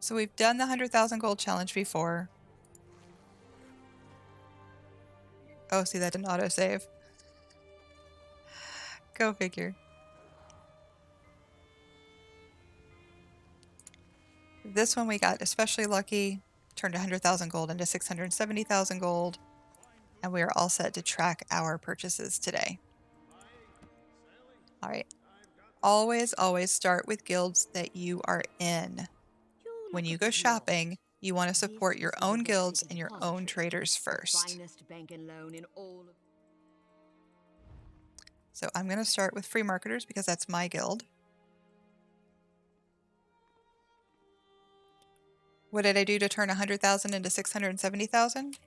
So we've done the 100,000 gold challenge before. Oh, see, that didn't autosave. Go figure. This one we got especially lucky, turned 100,000 gold into 670,000 gold, and we are all set to track our purchases today. All right. Always, always start with guilds that you are in. When you go shopping, you want to support your own guilds and your own traders first. So I'm going to start with free marketers because that's my guild. What did I do to turn 100,000 into 670,000?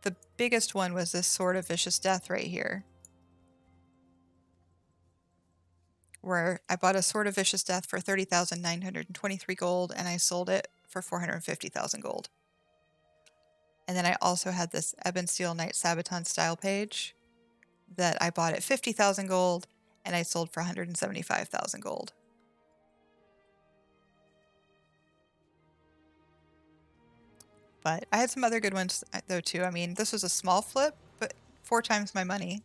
The biggest one was this Sword of Vicious Death right here, where I bought a Sword of Vicious Death for 30,923 gold and I sold it for 450,000 gold. And then I also had this Ebon Steel Knight Sabaton style page that I bought at 50,000 gold and I sold for 175,000 gold. But I had some other good ones though too. I mean, this was a small flip, but 4 times my money.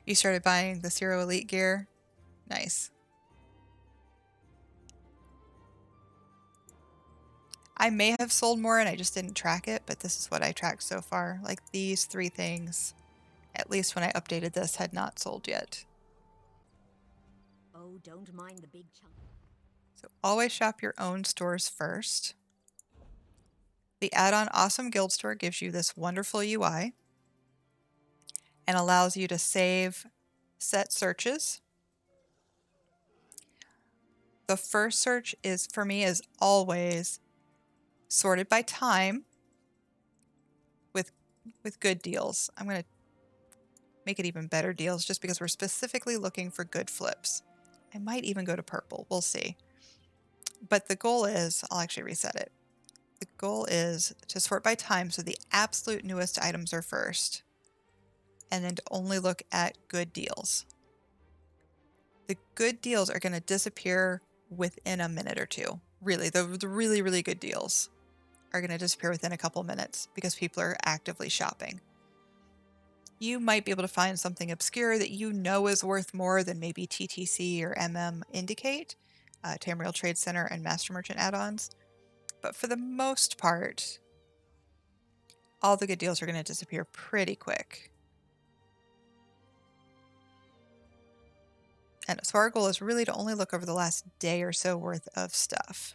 You started buying the Zero Elite gear. Nice. I may have sold more and I just didn't track it, but this is what I tracked so far. Like these 3 things, at least when I updated this, had not sold yet. Oh, don't mind the big chunk. So always shop your own stores first. The add-on Awesome Guild Store gives you this wonderful UI and allows you to save set searches. The first search is, for me, is always sorted by time with good deals. I'm going to make it even better deals just because we're specifically looking for good flips. I might even go to purple. We'll see. But the goal is, I'll actually reset it. The goal is to sort by time so the absolute newest items are first, and then to only look at good deals. The good deals are going to disappear within a minute or two. Really, the really, really good deals are going to disappear within a couple minutes because people are actively shopping. You might be able to find something obscure that you know is worth more than maybe TTC or MM indicate, Tamriel Trade Center and Master Merchant add-ons. But for the most part, all the good deals are going to disappear pretty quick. And so our goal is really to only look over the last day or so worth of stuff.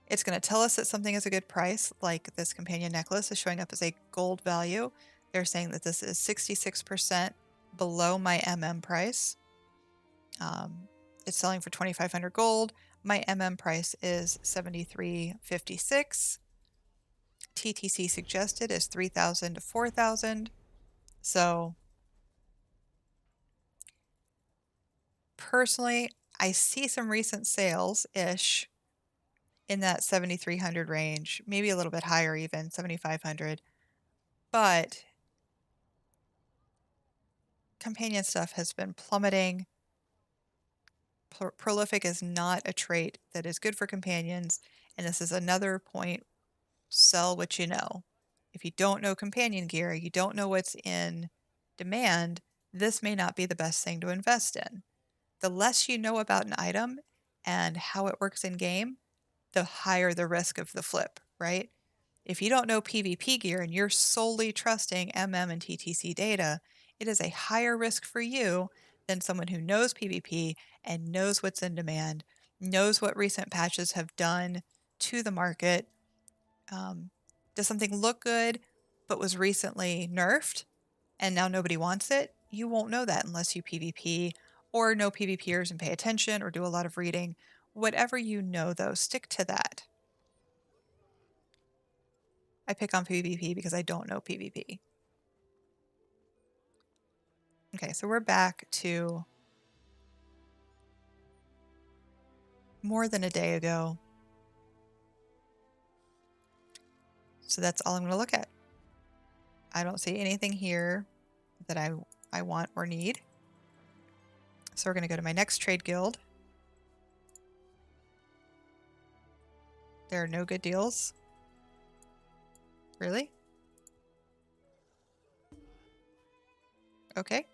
It's going to tell us that something is a good price, like this companion necklace is showing up as a gold value. They're saying that this is 66% below my MM price. It's selling for 2,500 gold. My MM price is 73.56. TTC suggested is 3,000 to 4,000. So personally, I see some recent sales-ish in that 7,300 range, maybe a little bit higher even, 7,500. But companion stuff has been plummeting. Prolific is not a trait that is good for companions, and this is another point. Sell what you know. If you don't know companion gear, you don't know what's in demand, this may not be the best thing to invest in. The less you know about an item and how it works in game, the higher the risk of the flip, right? If you don't know PvP gear and you're solely trusting MM and TTC data, it is a higher risk for you than someone who knows PvP and knows what's in demand, knows what recent patches have done to the market. Does something look good but was recently nerfed and now nobody wants it? You won't know that unless you PvP or know PvPers and pay attention or do a lot of reading. Whatever you know, though, stick to that. I pick on PvP because I don't know PvP. Okay, so we're back to more than a day ago. So that's all I'm going to look at. I don't see anything here that I want or need. So we're going to go to my next trade guild. There are no good deals. Really? Okay.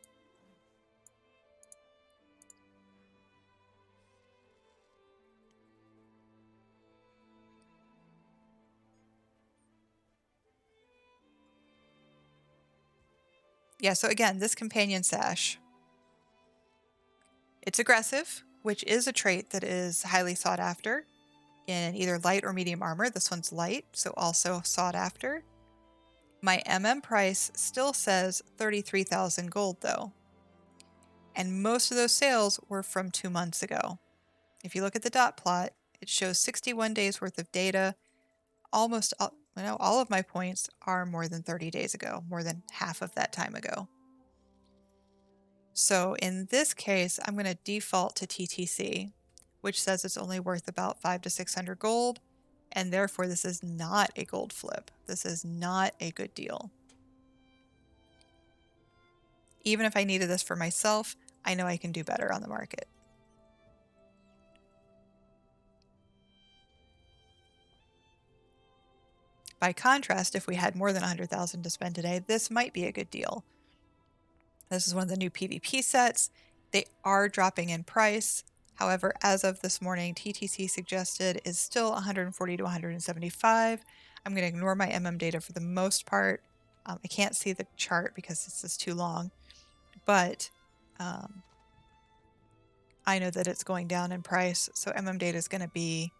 Yeah, so again, this companion sash, it's aggressive, which is a trait that is highly sought after in either light or medium armor. This one's light, so also sought after. My price still says 33,000 gold though. And most of those sales were from 2 months ago. If you look at the dot plot, it shows 61 days worth of data. Almost all of my points are more than 30 days ago, more than half of that time ago. So in this case, I'm going to default to TTC, which says it's only worth about 500 to 600 gold, and therefore this is not a gold flip. This is not a good deal. Even if I needed this for myself, I know I can do better on the market. By contrast, if we had more than 100,000 to spend today, this might be a good deal. This is one of the new PvP sets. They are dropping in price. However, as of this morning, TTC suggested is still 140 to 175. I'm going to ignore my data for the most part. I can't see the chart because this is too long, but I know that it's going down in price, so data is going to be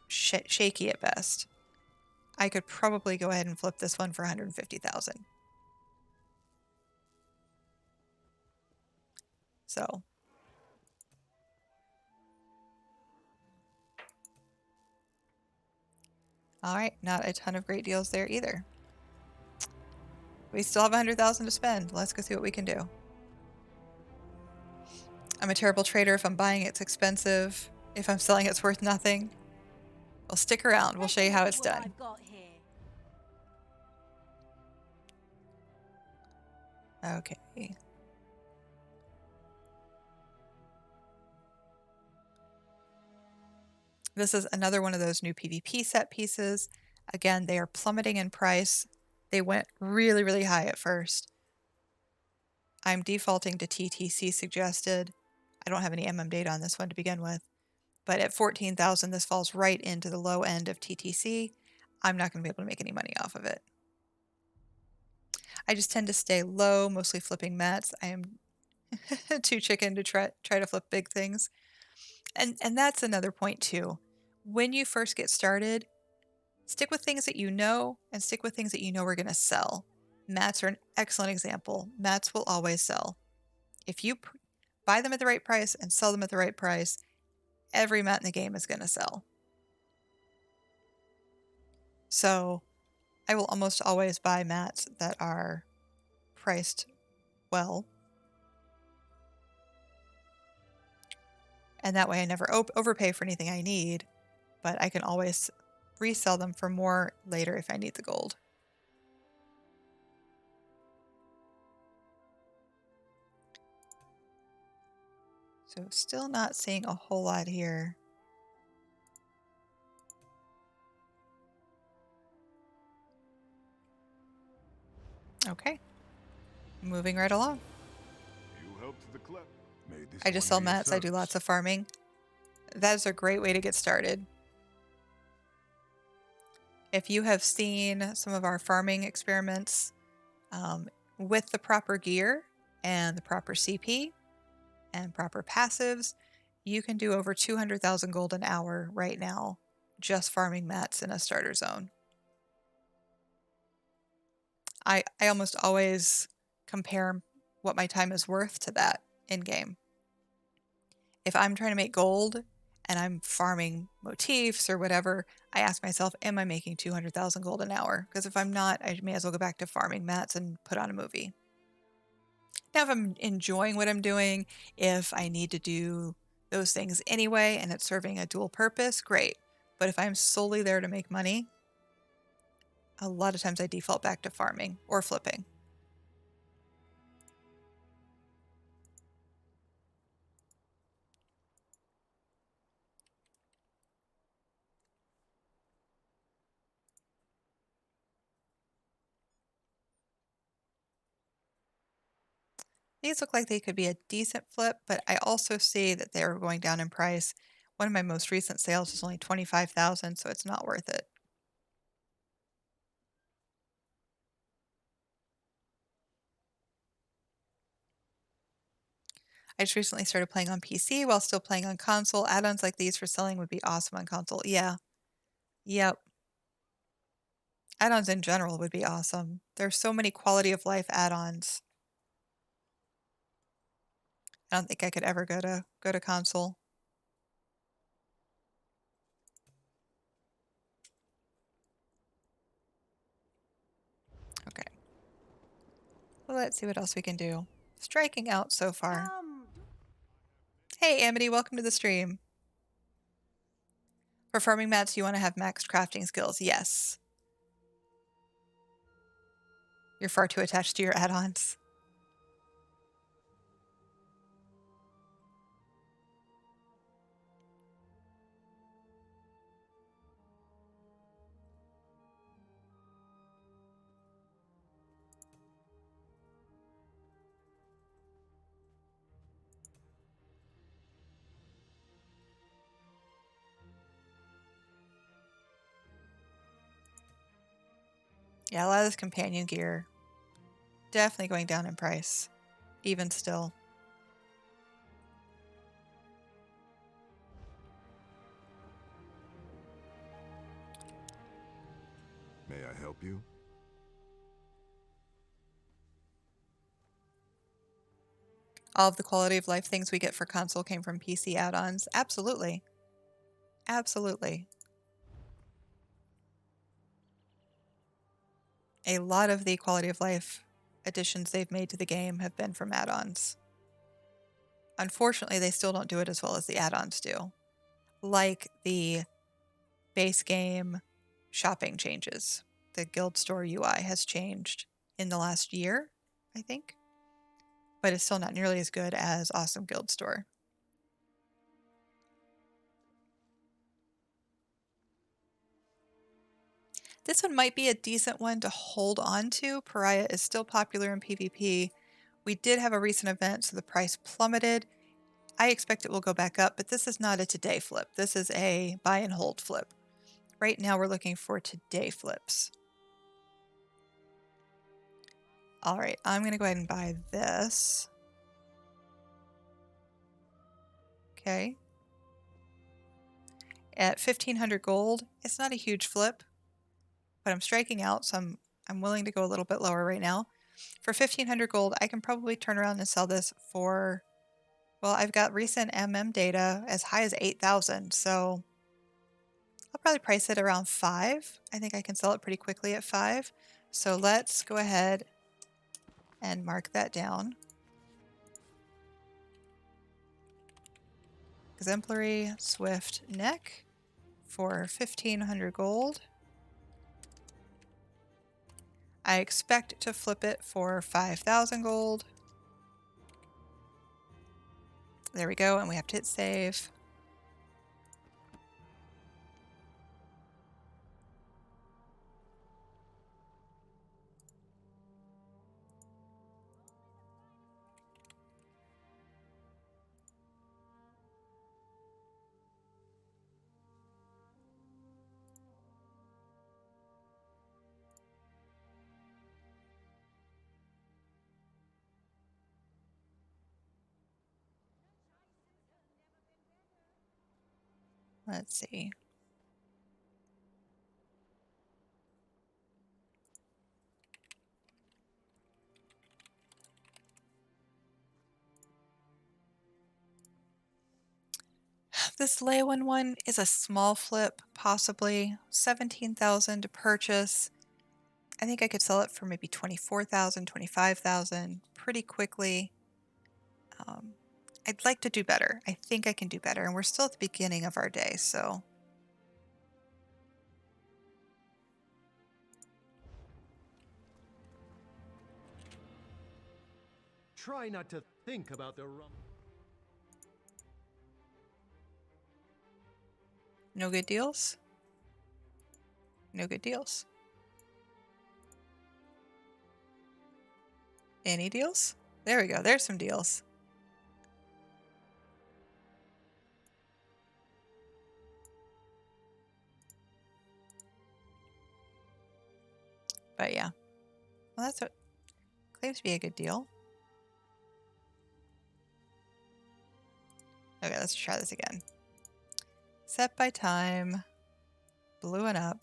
shaky at best. I could probably go ahead and flip this one for 150,000. So all right, not a ton of great deals there either. We still have 100,000 to spend. Let's go see what we can do. I'm a terrible trader. If I'm buying, it's expensive. If I'm selling, it's worth nothing. Well, stick around. We'll show you how it's done. Okay. This is another one of those new PvP set pieces. Again, they are plummeting in price. They went really, really high at first. I'm defaulting to TTC suggested. I don't have any data on this one to begin with. But at 14,000, this falls right into the low end of TTC. I'm not going to be able to make any money off of it. I just tend to stay low, mostly flipping mats. I am too chicken to try to flip big things. And that's another point too. When you first get started, stick with things that you know and stick with things that you know are going to sell. Mats are an excellent example. Mats will always sell. If you buy them at the right price and sell them at the right price, every mat in the game is going to sell. So I will almost always buy mats that are priced well. And that way I never overpay for anything I need, but I can always resell them for more later if I need the gold. So still not seeing a whole lot here. Okay, moving right along. You helped the club. I just sell mats. I do lots of farming. That is a great way to get started. If you have seen some of our farming experiments with the proper gear and the proper CP and proper passives, you can do over 200,000 gold an hour right now just farming mats in a starter zone. I almost always compare what my time is worth to that in game. If I'm trying to make gold and I'm farming motifs or whatever, I ask myself, am I making 200,000 gold an hour? Because if I'm not, I may as well go back to farming mats and put on a movie. Now, if I'm enjoying what I'm doing, if I need to do those things anyway and it's serving a dual purpose, great. But if I'm solely there to make money, a lot of times I default back to farming or flipping. These look like they could be a decent flip, but I also see that they're going down in price. One of my most recent sales was only 25,000, so it's not worth it. I just recently started playing on PC while still playing on console. Add-ons like these for selling would be awesome on console. Yeah. Yep. Add-ons in general would be awesome. There's so many quality of life add-ons. I don't think I could ever go to console. Okay. Well, let's see what else we can do. Striking out so far. Hey, Amity, welcome to the stream. For farming mats, you want to have maxed crafting skills. Yes. You're far too attached to your add-ons. Yeah, a lot of this companion gear definitely going down in price, even still. May I help you? All of the quality of life things we get for console came from PC add-ons. Absolutely. Absolutely. A lot of the quality of life additions they've made to the game have been from add-ons. Unfortunately, they still don't do it as well as the add-ons do. Like the base game shopping changes. The Guild Store UI has changed in the last year, I think. But it's still not nearly as good as Awesome Guild Store. This one might be a decent one to hold on to. Pariah is still popular in PvP. We did have a recent event, so the price plummeted. I expect it will go back up, but this is not a today flip. This is a buy and hold flip. Right now we're looking for today flips. All right, I'm going to go ahead and buy this. Okay. At 1,500 gold, it's not a huge flip, but I'm striking out, so I'm willing to go a little bit lower right now. For 1,500 gold, I can probably turn around and sell this for, well, I've got recent data as high as 8,000, so I'll probably price it around 5. I think I can sell it pretty quickly at 5. So let's go ahead and mark that down. Exemplary Swift Neck for 1,500 gold. I expect to flip it for 5,000 gold. There we go, and we have to hit save. Let's see. This Leywin one is a small flip, possibly 17,000 to purchase. I think I could sell it for maybe 24,000, 25,000 pretty quickly. I'd like to do better. I think I can do better, and we're still at the beginning of our day, so. Try not to think about the wrong. No good deals? No good deals. Any deals? There we go. There's some deals. But yeah. Well, that's what claims to be a good deal. Okay, let's try this again. Set by time. Blew it up.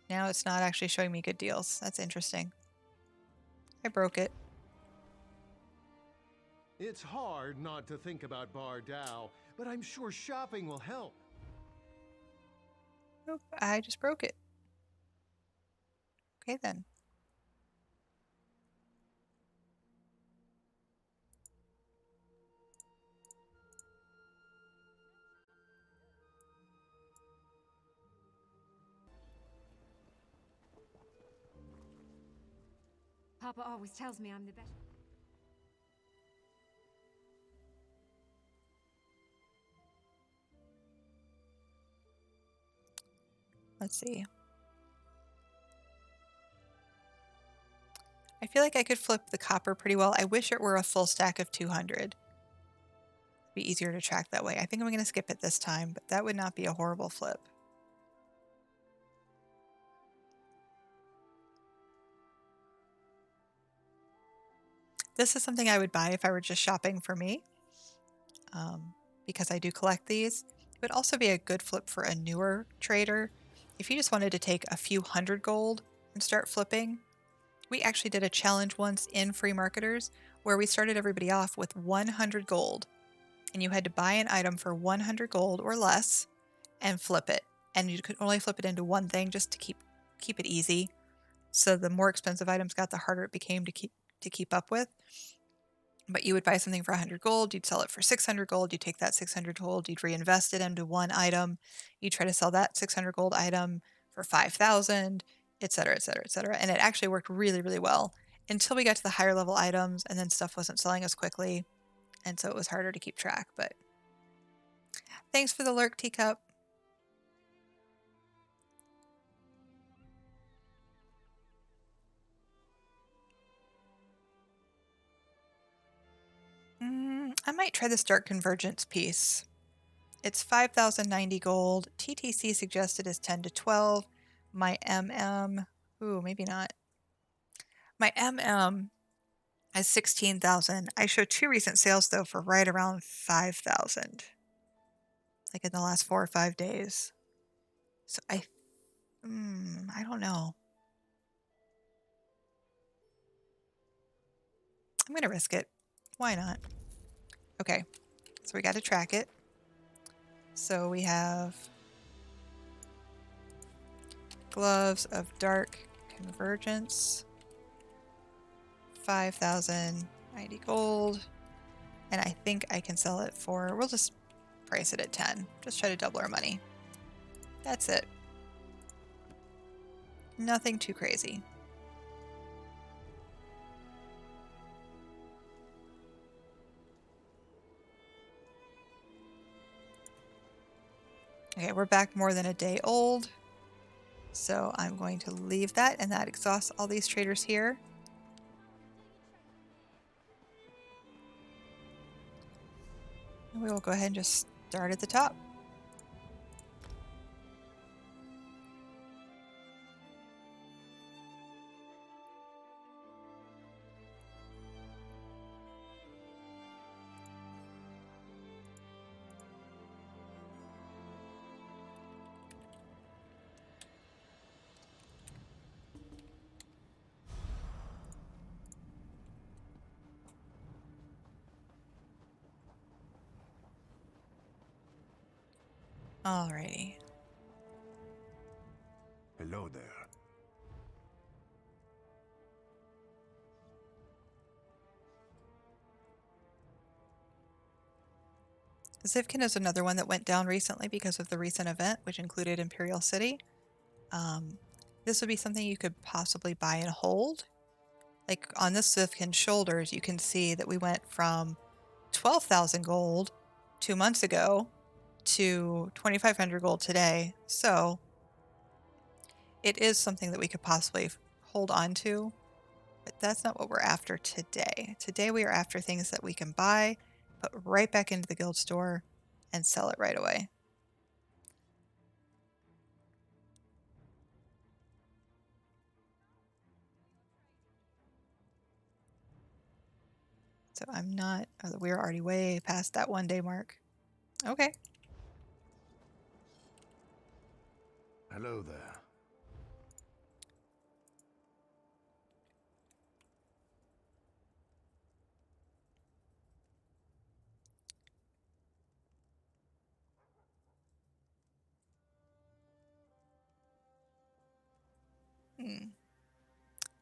Now it's not actually showing me good deals. That's interesting. I broke it. It's hard not to think about Bardao, but I'm sure shopping will help. Nope, I just broke it. Okay then. Papa always tells me I'm the best. Let's see. I feel like I could flip the copper pretty well. I wish it were a full stack of 200. It'd be easier to track that way. I think I'm going to skip it this time, but that would not be a horrible flip. This is something I would buy if I were just shopping for me, because I do collect these. It would also be a good flip for a newer trader. If you just wanted to take a few hundred gold and start flipping, we actually did a challenge once in Free Marketers where we started everybody off with 100 gold, and you had to buy an item for 100 gold or less and flip it. And you could only flip it into one thing just to keep it easy. So the more expensive items got, the harder it became to keep up with. But you would buy something for 100 gold, you'd sell it for 600 gold, you'd take that 600 gold, you'd reinvest it into one item, you'd try to sell that 600 gold item for 5,000, etc., etc., etc. And it actually worked really, really well until we got to the higher level items, and then stuff wasn't selling as quickly, and so it was harder to keep track. But thanks for the lurk, Teacup. I might try this Dark Convergence piece. It's 5,090 gold. TTC suggested is 10 to 12. My MM, ooh, maybe not. My MM is 16,000. I show 2 recent sales though for right around 5,000, like in the last 4 or 5 days. So I don't know. I'm gonna risk it. Why not? Okay, so we got to track it. So we have gloves of dark convergence, 5,090 gold, and I think I can sell it for, we'll just price it at 10. Just try to double our money. That's it. Nothing too crazy. Okay, we're back more than a day old. So I'm going to leave that, and that exhausts all these traders here. And we will go ahead and just start at the top. Alrighty. Hello there. Zivkin is another one that went down recently because of the recent event, which included Imperial City. This would be something you could possibly buy and hold. Like on this Zivkin shoulders, you can see that we went from 12,000 gold 2 months ago to 2,500 gold today. So it is something that we could possibly hold on to. But that's not what we're after today. Today we are after things that we can buy, put right back into the guild store, and sell it right away. So I'm not, oh, we're already way past that 1 day mark. Okay. Hello there.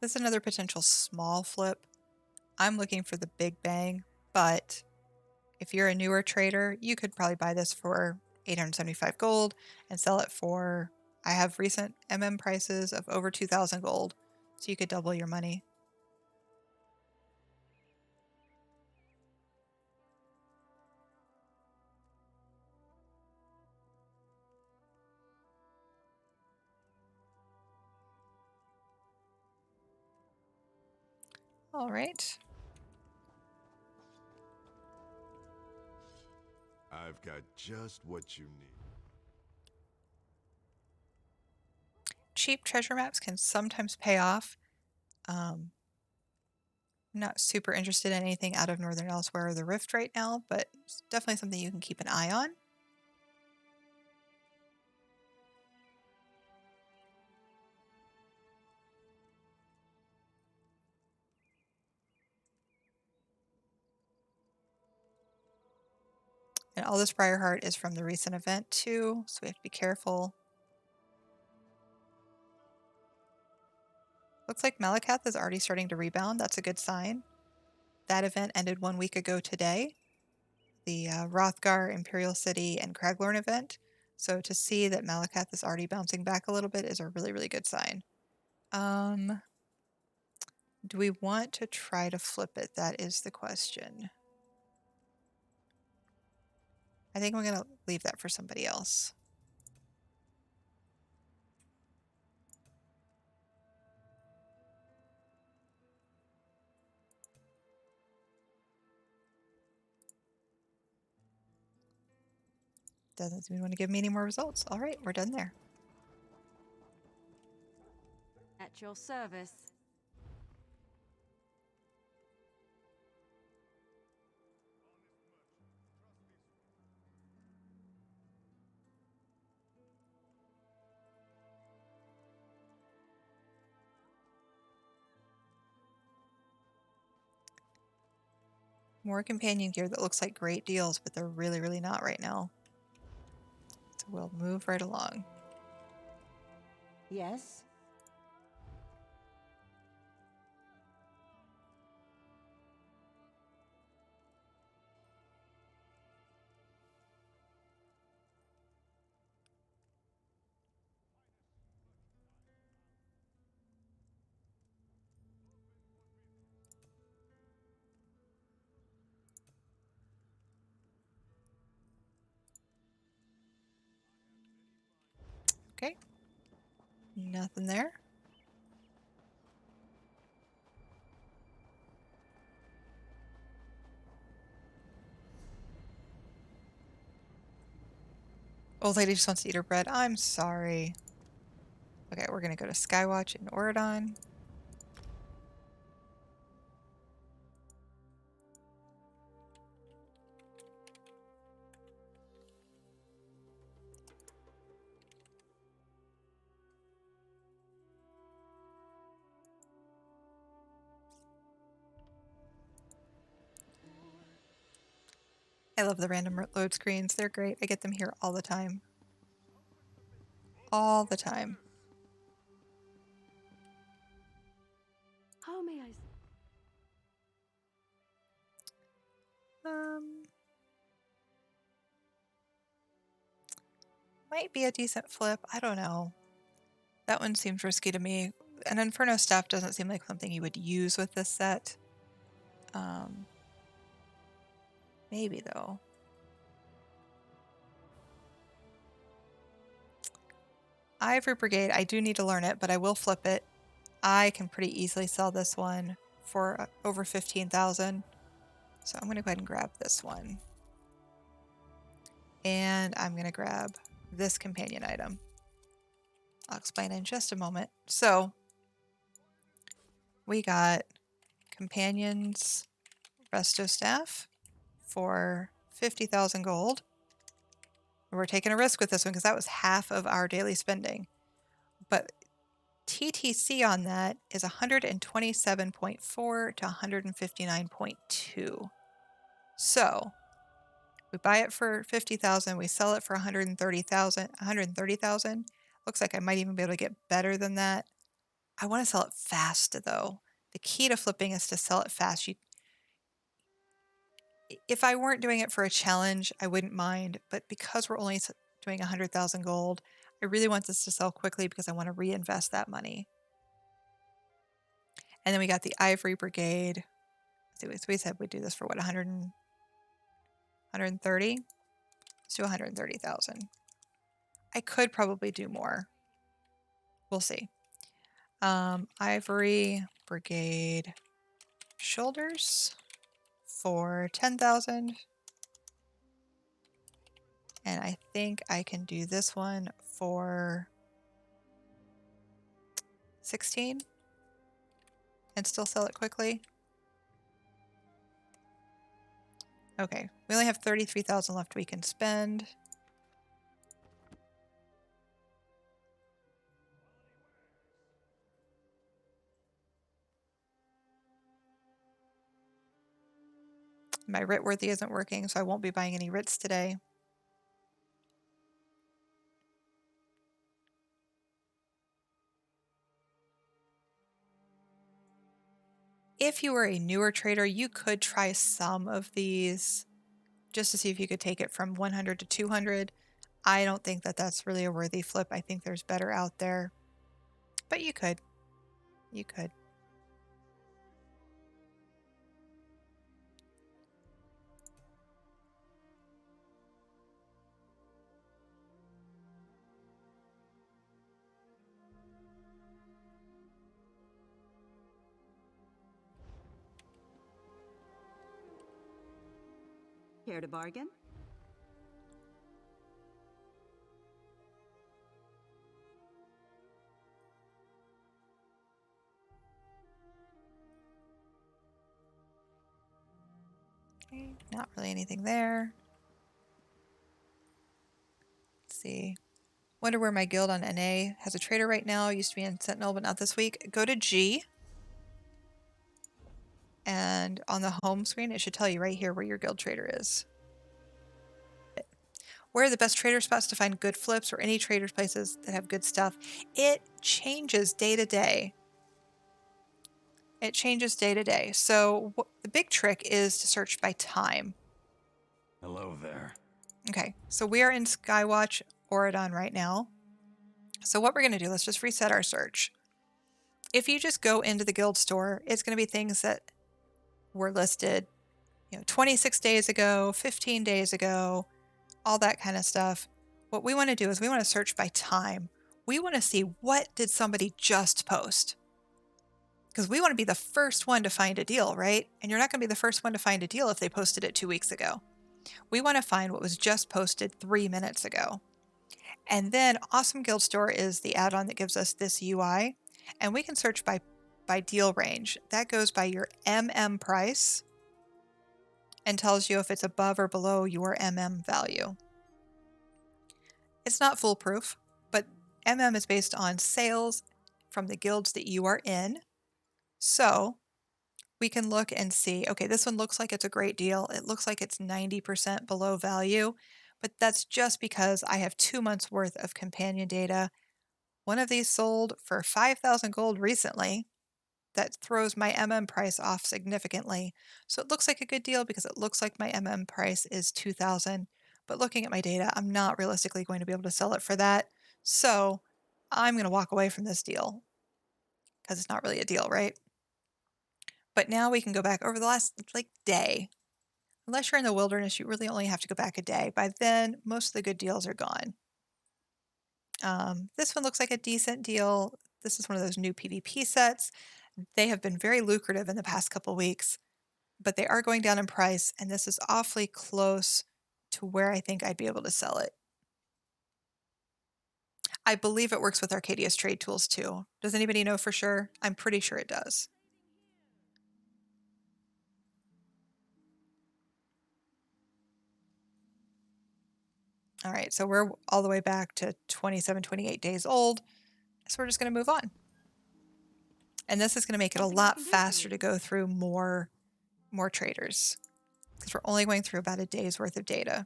This is another potential small flip. I'm looking for the big bang, but if you're a newer trader, you could probably buy this for 875 gold and sell it for, I have recent prices of over 2,000 gold, so you could double your money. All right. I've got just what you need. Cheap treasure maps can sometimes pay off. I'm not super interested in anything out of Northern Elsewhere or the Rift right now, but it's definitely something you can keep an eye on. And all this Briarheart is from the recent event too, so we have to be careful. Looks like Malakath is already starting to rebound. That's a good sign. That event ended 1 week ago today. The Rothgar, Imperial City, and Craglorn event. So to see that Malakath is already bouncing back a little bit is a really, really good sign. Do we want to try to flip it? That is the question. I think I'm going to leave that for somebody else. Doesn't seem to want to give me any more results. All right, we're done there. At your service. More companion gear that looks like great deals, but they're really, really not right now. So we'll move right along. Yes? Okay. Nothing there. Old lady just wants to eat her bread. I'm sorry. Okay, we're going to go to Skywatch in Oridon. I love the random load screens. They're great. I get them here all the time. All the time. How may I... Might be a decent flip. I don't know. That one seems risky to me. An Inferno staff doesn't seem like something you would use with this set. Maybe though. Ivory Brigade, I do need to learn it, but I will flip it. I can pretty easily sell this one for over 15,000. So I'm going to go ahead and grab this one. And I'm going to grab this companion item. I'll explain in just a moment. So we got companions Resto staff for 50,000 gold. We're taking a risk with this one because that was half of our daily spending. But TTC on that is 127.4 to 159.2. So we buy it for 50,000, we sell it for 130,000. Looks like I might even be able to get better than that. I want to sell it fast though. The key to flipping is to sell it fast. If I weren't doing it for a challenge, I wouldn't mind, but because we're only doing 100,000 gold, I really want this to sell quickly because I want to reinvest that money. And then we got the Ivory Brigade. So we said we'd do this for what, 130? Let's do 130,000. I could probably do more. We'll see. Ivory Brigade shoulders for 10,000. And I think I can do this one for 16 and still sell it quickly. Okay, we only have 33,000 left we can spend. My Writworthy isn't working, so I won't be buying any Writs today. If you were a newer trader, you could try some of these just to see if you could take it from 100 to 200. I don't think that that's really a worthy flip. I think there's better out there, but you could. You could. Care to bargain? Okay, not really anything there. Let's see. Wonder where my guild on NA has a trader right now. Used to be in Sentinel, but not this week. Go to G. And on the home screen, it should tell you right here where your guild trader is. Where are the best trader spots to find good flips or any traders places that have good stuff? It changes day to day. It changes day to day. So the big trick is to search by time. Hello there. Okay, so we are in Skywatch Oridon right now. So what we're going to do, let's just reset our search. If you just go into the guild store, it's going to be things that were listed, 26 days ago, 15 days ago, all that kind of stuff. What we want to do is we want to search by time. We want to see what did somebody just post. Because we want to be the first one to find a deal, right? And you're not going to be the first one to find a deal if they posted it 2 weeks ago. We want to find what was just posted 3 minutes ago. And then Awesome Guild Store is the add-on that gives us this UI. And we can search by deal range. That goes by your price and tells you if it's above or below your value. It's not foolproof, but is based on sales from the guilds that you are in. So we can look and see, okay, this one looks like it's a great deal. It looks like it's 90% below value, but that's just because I have 2 months worth of companion data. One of these sold for 5,000 gold recently. That throws my price off significantly. So it looks like a good deal because it looks like my price is 2,000. But looking at my data, I'm not realistically going to be able to sell it for that. So I'm going to walk away from this deal because it's not really a deal, right? But now we can go back over the last day. Unless you're in the wilderness, you really only have to go back a day. By then, most of the good deals are gone. This one looks like a decent deal. This is one of those new PvP sets. They have been very lucrative in the past couple weeks, but they are going down in price, and this is awfully close to where I think I'd be able to sell it. I believe it works with Arcadia's trade tools too. Does anybody know for sure? I'm pretty sure it does. All right, so we're all the way back to 27, 28 days old. So we're just going to move on. And this is going to make it a lot faster to go through more traders because we're only going through about a day's worth of data.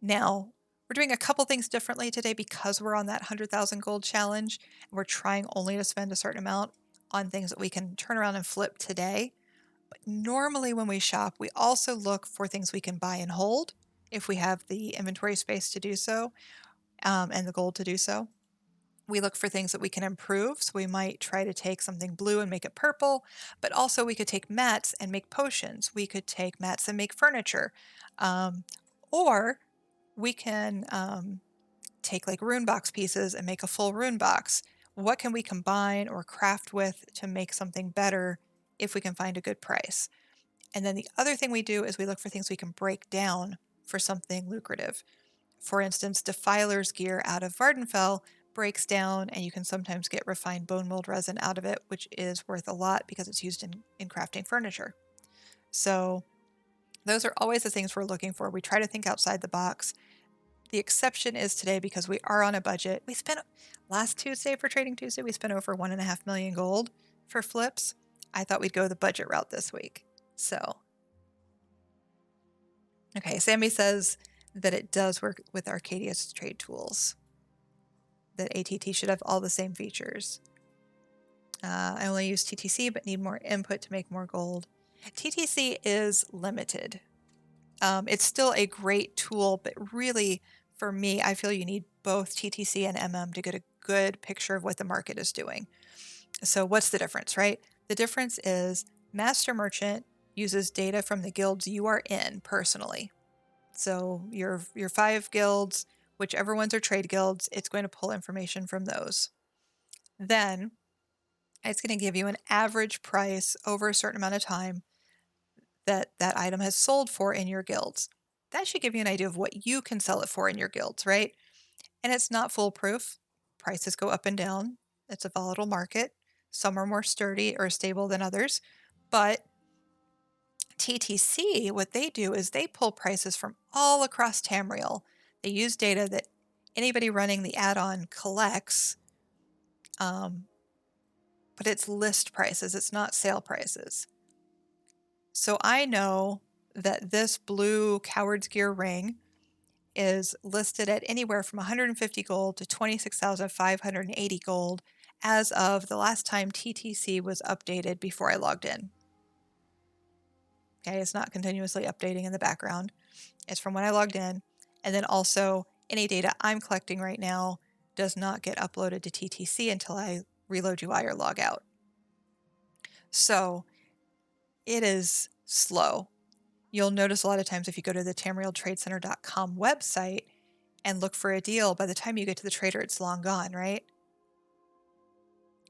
Now, we're doing a couple things differently today because we're on that 100,000 gold challenge. And we're trying only to spend a certain amount on things that we can turn around and flip today. But normally when we shop, we also look for things we can buy and hold if we have the inventory space to do so, and the gold to do so. We look for things that we can improve. So we might try to take something blue and make it purple, but also we could take mats and make potions. We could take mats and make furniture. Or we can take like rune box pieces and make a full rune box. What can we combine or craft with to make something better if we can find a good price? And then the other thing we do is we look for things we can break down for something lucrative. For instance, Defiler's gear out of Vardenfell breaks down, and you can sometimes get refined bone mold resin out of it, which is worth a lot because it's used in crafting furniture. So those are always the things we're looking for. We try to think outside the box. The exception is today because we are on a budget. We spent last Tuesday for Trading Tuesday, we spent over 1.5 million gold for flips. I thought we'd go the budget route this week. So, okay, Sammy says that it does work with Arcadia's trade tools, that ATT should have all the same features. I only use TTC but need more input to make more gold. TTC is limited. It's still a great tool, but really, for me, I feel you need both TTC and MM to get a good picture of what the market is doing. So what's the difference, right? The difference is Master Merchant uses data from the guilds you are in personally. So your 5 guilds, whichever ones are trade guilds, it's going to pull information from those. Then it's going to give you an average price over a certain amount of time that that item has sold for in your guilds. That should give you an idea of what you can sell it for in your guilds, right? And it's not foolproof. Prices go up and down. It's a volatile market. Some are more sturdy or stable than others. But TTC, what they do is they pull prices from all across Tamriel. They use data that anybody running the add-on collects, but it's list prices. It's not sale prices. So I know that this blue Coward's Gear ring is listed at anywhere from 150 gold to 26,580 gold as of the last time TTC was updated before I logged in. Okay, it's not continuously updating in the background. It's from when I logged in. And then also any data I'm collecting right now does not get uploaded to TTC until I reload UI or log out. So it is slow. You'll notice a lot of times if you go to the TamrielTradeCenter.com website and look for a deal, by the time you get to the trader, it's long gone, right?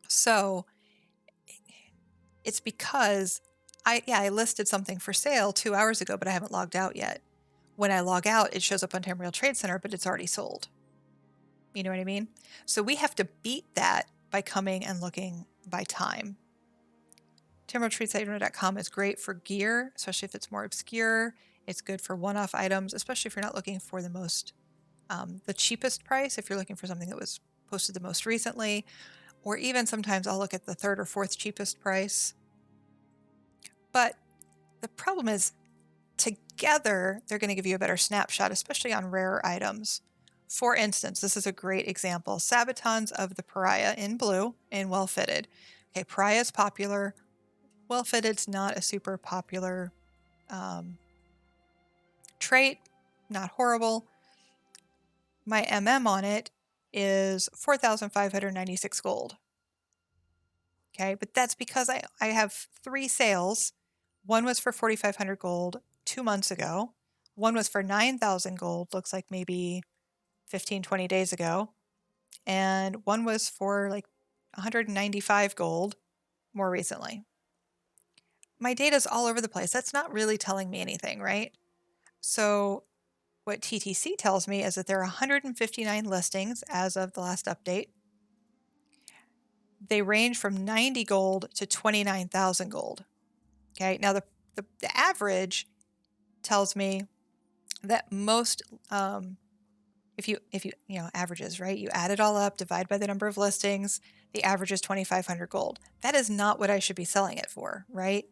So it's because I listed something for sale 2 hours ago, but I haven't logged out yet. When I log out, it shows up on Tamriel Trade Center, but it's already sold. You know what I mean? So we have to beat that by coming and looking by time. TamrielTradeCenter.com is great for gear, especially if it's more obscure. It's good for one-off items, especially if you're not looking for the cheapest price, if you're looking for something that was posted the most recently, or even sometimes I'll look at the 3rd or 4th cheapest price. But the problem is, together, they're going to give you a better snapshot, especially on rarer items. For instance, this is a great example. Sabatons of the Pariah in blue and well-fitted. Okay, Pariah is popular. Well-fitted's not a super popular trait, not horrible. My MM on it is 4,596 gold. Okay, but that's because I have 3 sales. One was for 4,500 gold 2 months ago. One was for 9,000 gold, looks like maybe 15, 20 days ago. and one was for like 195 gold more recently. My data's all over the place. That's not really telling me anything, right? So what TTC tells me is that there are 159 listings as of the last update. They range from 90 gold to 29,000 gold. Okay, now the average tells me that most, if you averages, right? You add it all up, divide by the number of listings, the average is 2,500 gold. That is not what I should be selling it for, right?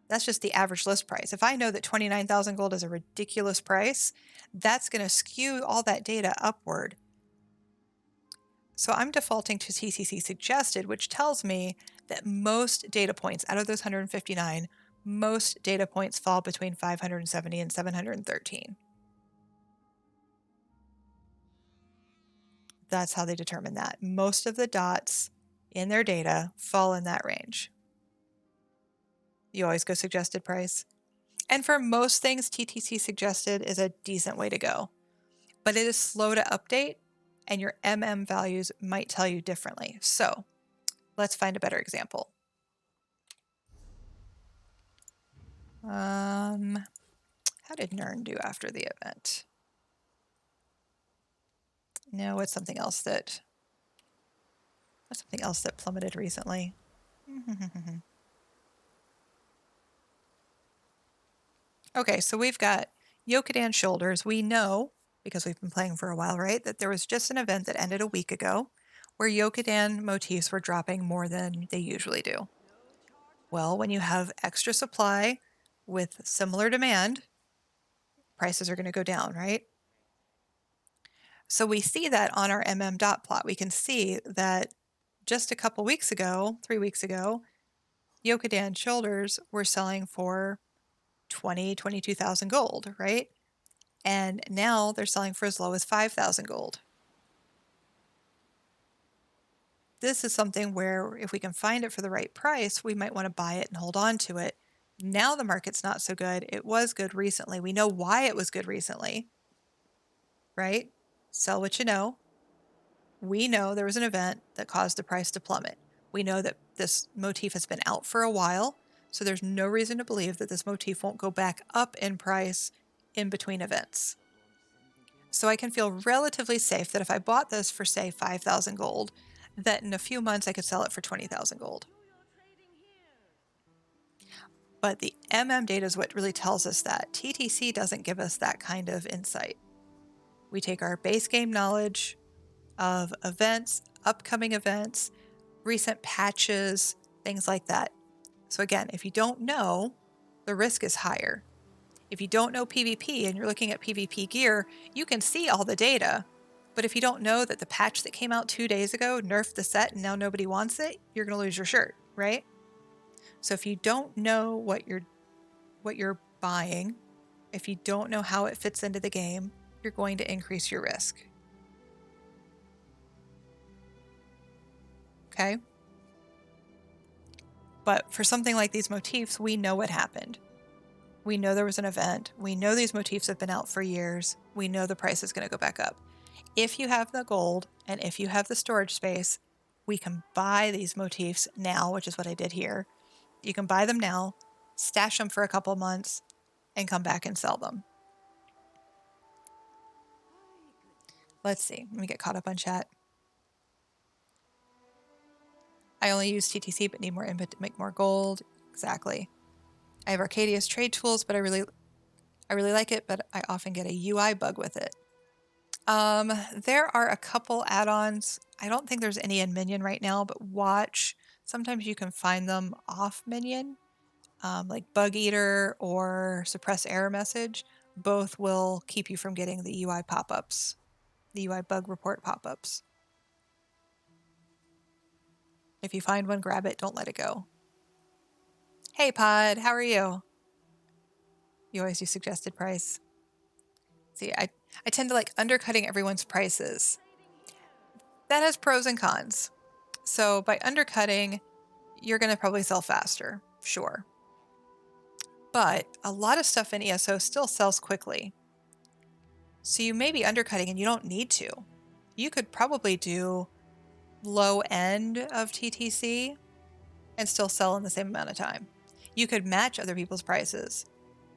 That's just the average list price. If I know that 29,000 gold is a ridiculous price, that's going to skew all that data upward. So I'm defaulting to TCC suggested, which tells me that most data points out of those 159, most data points fall between 570 and 713. That's how they determine that. Most of the dots in their data fall in that range. You always go suggested price. And for most things, TTC suggested is a decent way to go. But it is slow to update, and your values might tell you differently. So let's find a better example. How did Nern do after the event? No, what's something else that plummeted recently? Okay, so we've got Yokodan Shoulders. We know, because we've been playing for a while, right, that there was just an event that ended a week ago where Yokodan motifs were dropping more than they usually do. Well, when you have extra supply with similar demand, prices are going to go down, right? So we see that on our dot plot. We can see that just a couple weeks ago, 3 weeks ago, Yokodan shoulders were selling for 22,000 gold, right? And now they're selling for as low as 5,000 gold. This is something where if we can find it for the right price, we might want to buy it and hold on to it. Now the market's not so good. It was good recently. We know why it was good recently, right? Sell what you know. We know there was an event that caused the price to plummet. We know that this motif has been out for a while, so there's no reason to believe that this motif won't go back up in price in between events. So I can feel relatively safe that if I bought this for, say, 5,000 gold, that in a few months I could sell it for 20,000 gold. But the data is what really tells us that. TTC doesn't give us that kind of insight. We take our base game knowledge of events, upcoming events, recent patches, things like that. So again, if you don't know, the risk is higher. If you don't know PvP and you're looking at PvP gear, you can see all the data. But if you don't know that the patch that came out 2 days ago nerfed the set and now nobody wants it, you're going to lose your shirt, right? So if you don't know what you're buying, if you don't know how it fits into the game, you're going to increase your risk. Okay? But for something like these motifs, we know what happened. We know there was an event. We know these motifs have been out for years. We know the price is going to go back up. If you have the gold and if you have the storage space, we can buy these motifs now, which is what I did here. You can buy them now, stash them for a couple months, and come back and sell them. Let's see. Let me get caught up on chat. I only use TTC but need more input to make more gold. Exactly. I have Arcadia's trade tools, but I really like it, but I often get a UI bug with it. There are a couple add-ons. I don't think there's any in Minion right now, but watch. Sometimes you can find them off Minion, like Bug Eater or Suppress Error Message. Both will keep you from getting the UI pop-ups, the UI bug report pop-ups. If you find one, grab it. Don't let it go. Hey, Pod, how are you? You always do suggested price. See, I tend to like undercutting everyone's prices. That has pros and cons. So by undercutting, you're going to probably sell faster, sure. But a lot of stuff in ESO still sells quickly. So you may be undercutting and you don't need to. You could probably do low end of TTC and still sell in the same amount of time. You could match other people's prices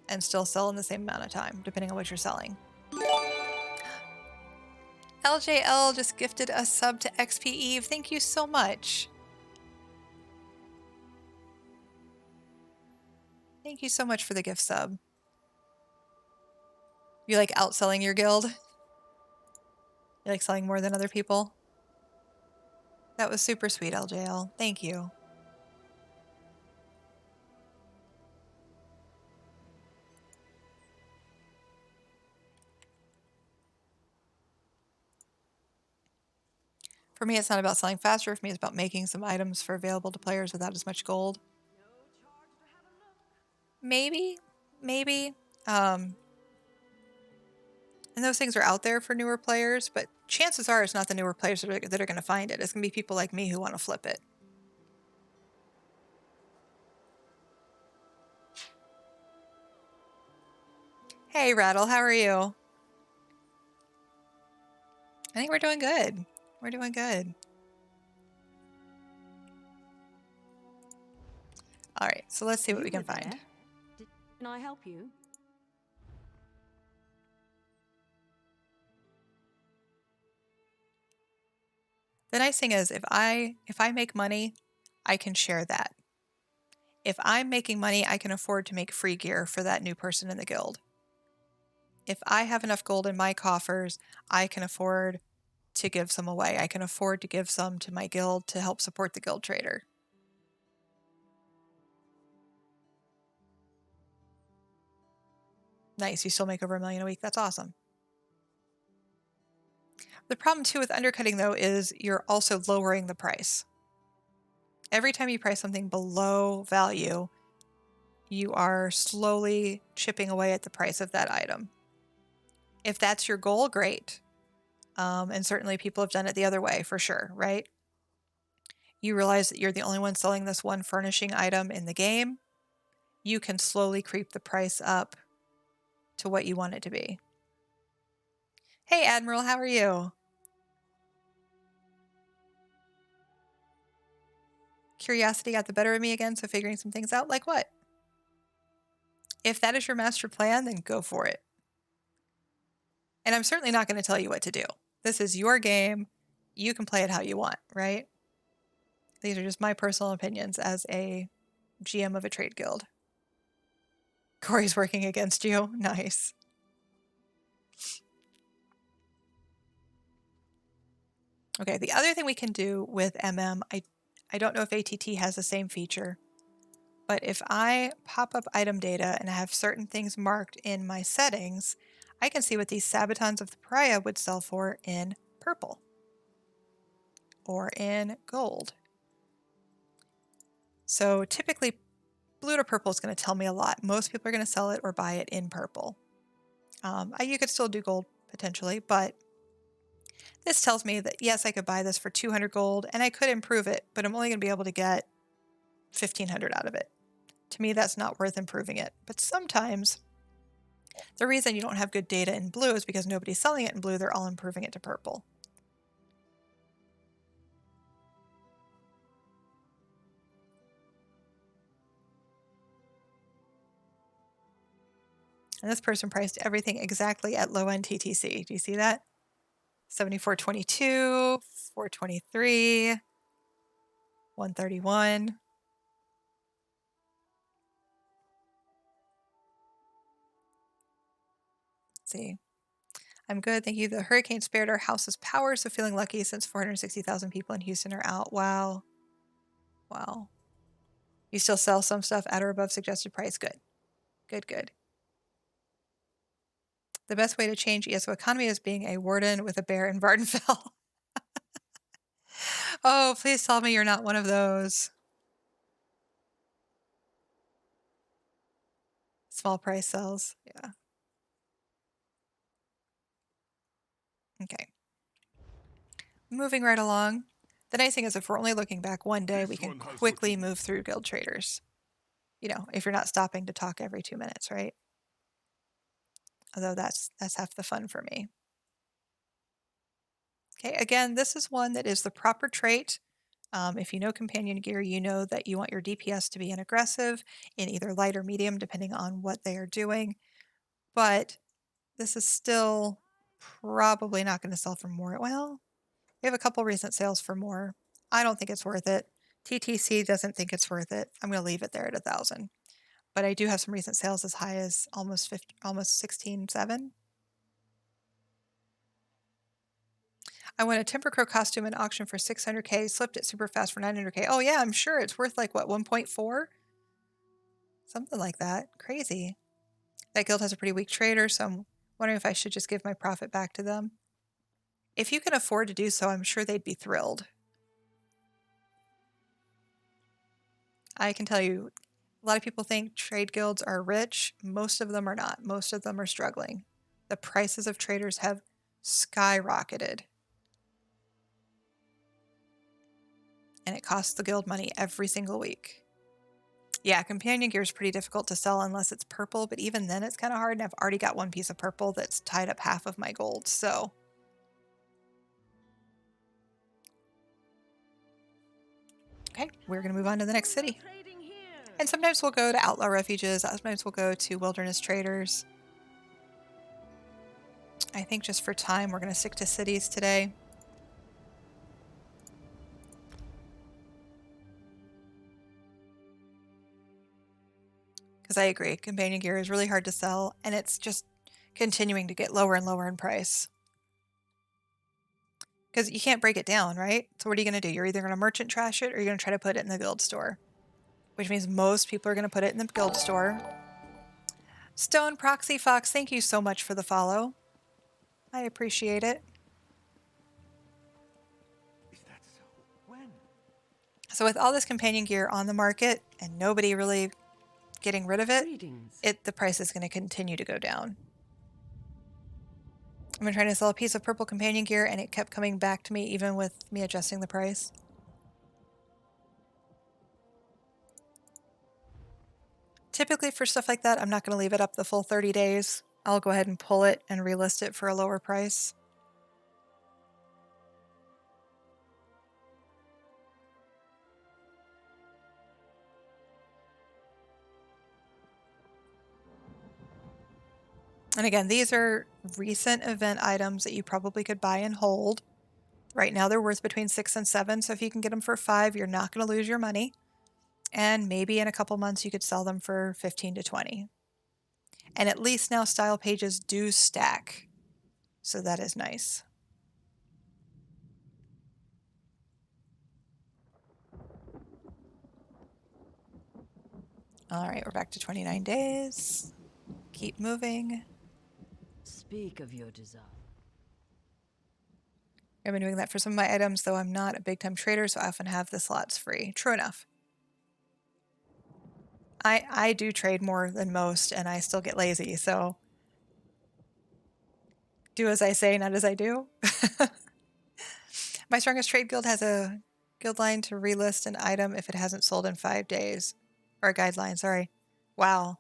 and still sell in the same amount of time, depending on what you're selling. LJL just gifted a sub to XP Eve. Thank you so much. Thank you so much for the gift sub. You like outselling your guild? You like selling more than other people? That was super sweet, LJL. Thank you. For me, it's not about selling faster. For me, it's about making some items for available to players without as much gold. Maybe. And those things are out there for newer players, but chances are it's not the newer players that are going to find it. It's going to be people like me who want to flip it. Hey, Rattle, how are you? I think we're doing good. We're doing good. All right, so let's see what we can find. Can I help you? The nice thing is if I make money, I can share that. If I'm making money, I can afford to make free gear for that new person in the guild. If I have enough gold in my coffers, I can afford to give some away. I can afford to give some to my guild to help support the guild trader. Nice, you still make over $1 million a week. That's awesome. The problem too with undercutting though is you're also lowering the price. Every time you price something below value, you are slowly chipping away at the price of that item. If that's your goal, great. And certainly people have done it the other way for sure, right? You realize that you're the only one selling this one furnishing item in the game. You can slowly creep the price up to what you want it to be. Hey, Admiral, how are you? Curiosity got the better of me again, so figuring some things out. Like what? If that is your master plan, then go for it. And I'm certainly not going to tell you what to do. This is your game. You can play it how you want, right? These are just my personal opinions as a GM of a trade guild. Corey's working against you. Nice. Okay, the other thing we can do with MM, I don't know if ATT has the same feature, but if I pop up item data and I have certain things marked in my settings, I can see what these Sabatons of the Pariah would sell for in purple or in gold. So typically blue to purple is going to tell me a lot. Most people are going to sell it or buy it in purple. You could still do gold potentially, but this tells me that yes, I could buy this for 200 gold and I could improve it, but I'm only going to be able to get 1,500 out of it. To me, that's not worth improving it. But sometimes the reason you don't have good data in blue is because nobody's selling it in blue. They're all improving it to purple. And this person priced everything exactly at low end TTC. Do you see that? 74.22, 423, 131. Let's see. I'm good, thank you. The hurricane spared our house's power, so feeling lucky since 460,000 people in Houston are out. Wow. Wow. You still sell some stuff at or above suggested price? Good. Good, good. The best way to change ESO economy is being a warden with a bear in Vardenfell. Oh, please tell me you're not one of those. Small price sells. Yeah. Okay. Moving right along. The nice thing is if we're only looking back one day, we can quickly move through guild traders. You know, if you're not stopping to talk every 2 minutes, right? Although that's half the fun for me. Okay, again, this is one that is the proper trait. If you know companion gear, you know that you want your DPS to be an aggressive in either light or medium, depending on what they are doing. But this is still probably not going to sell for more. Well, we have a couple recent sales for more. I don't think it's worth it. TTC doesn't think it's worth it. I'm going to leave it there at 1,000. But I do have some recent sales as high as almost 16.7. I won a Timber Crow costume in auction for 600K, slipped it super fast for 900K. Oh yeah, I'm sure it's worth like what, 1.4? Something like that. Crazy. That guild has a pretty weak trader, so I'm wondering if I should just give my profit back to them. If you can afford to do so, I'm sure they'd be thrilled. I can tell you, a lot of people think trade guilds are rich. Most of them are not. Most of them are struggling. The prices of traders have skyrocketed. And it costs the guild money every single week. Yeah, companion gear is pretty difficult to sell unless it's purple, but even then it's kind of hard, and I've already got one piece of purple that's tied up half of my gold, so. Okay, we're going to move on to the next city. And sometimes we'll go to outlaw refuges, sometimes we'll go to wilderness traders. I think just for time, we're going to stick to cities today. Because I agree, companion gear is really hard to sell, and it's just continuing to get lower and lower in price. Because you can't break it down, right? So what are you going to do? You're either going to merchant trash it, or you're going to try to put it in the guild store. Which means most people are going to put it in the guild store. Stone Proxy Fox, thank you so much for the follow. I appreciate it. Is that so? When? So with all this companion gear on the market and nobody really getting rid of it, the price is going to continue to go down. I've been trying to sell a piece of purple companion gear and it kept coming back to me even with me adjusting the price. Typically for stuff like that, I'm not going to leave it up the full 30 days. I'll go ahead and pull it and relist it for a lower price. And again, these are recent event items that you probably could buy and hold. Right now they're worth between 6 and 7, so if you can get them for 5, you're not going to lose your money. And maybe in a couple months you could sell them for 15 to 20. And at least now style pages do stack, so that is nice. All right, we're back to 29 days. Keep moving. Speak of your desire. I've been doing that for some of my items, though I'm not a big-time trader, so I often have the slots free. True enough. I do trade more than most, and I still get lazy, so do as I say, not as I do. My strongest trade guild has a guild line to relist an item if it hasn't sold in 5 days. Or a guideline, sorry. Wow.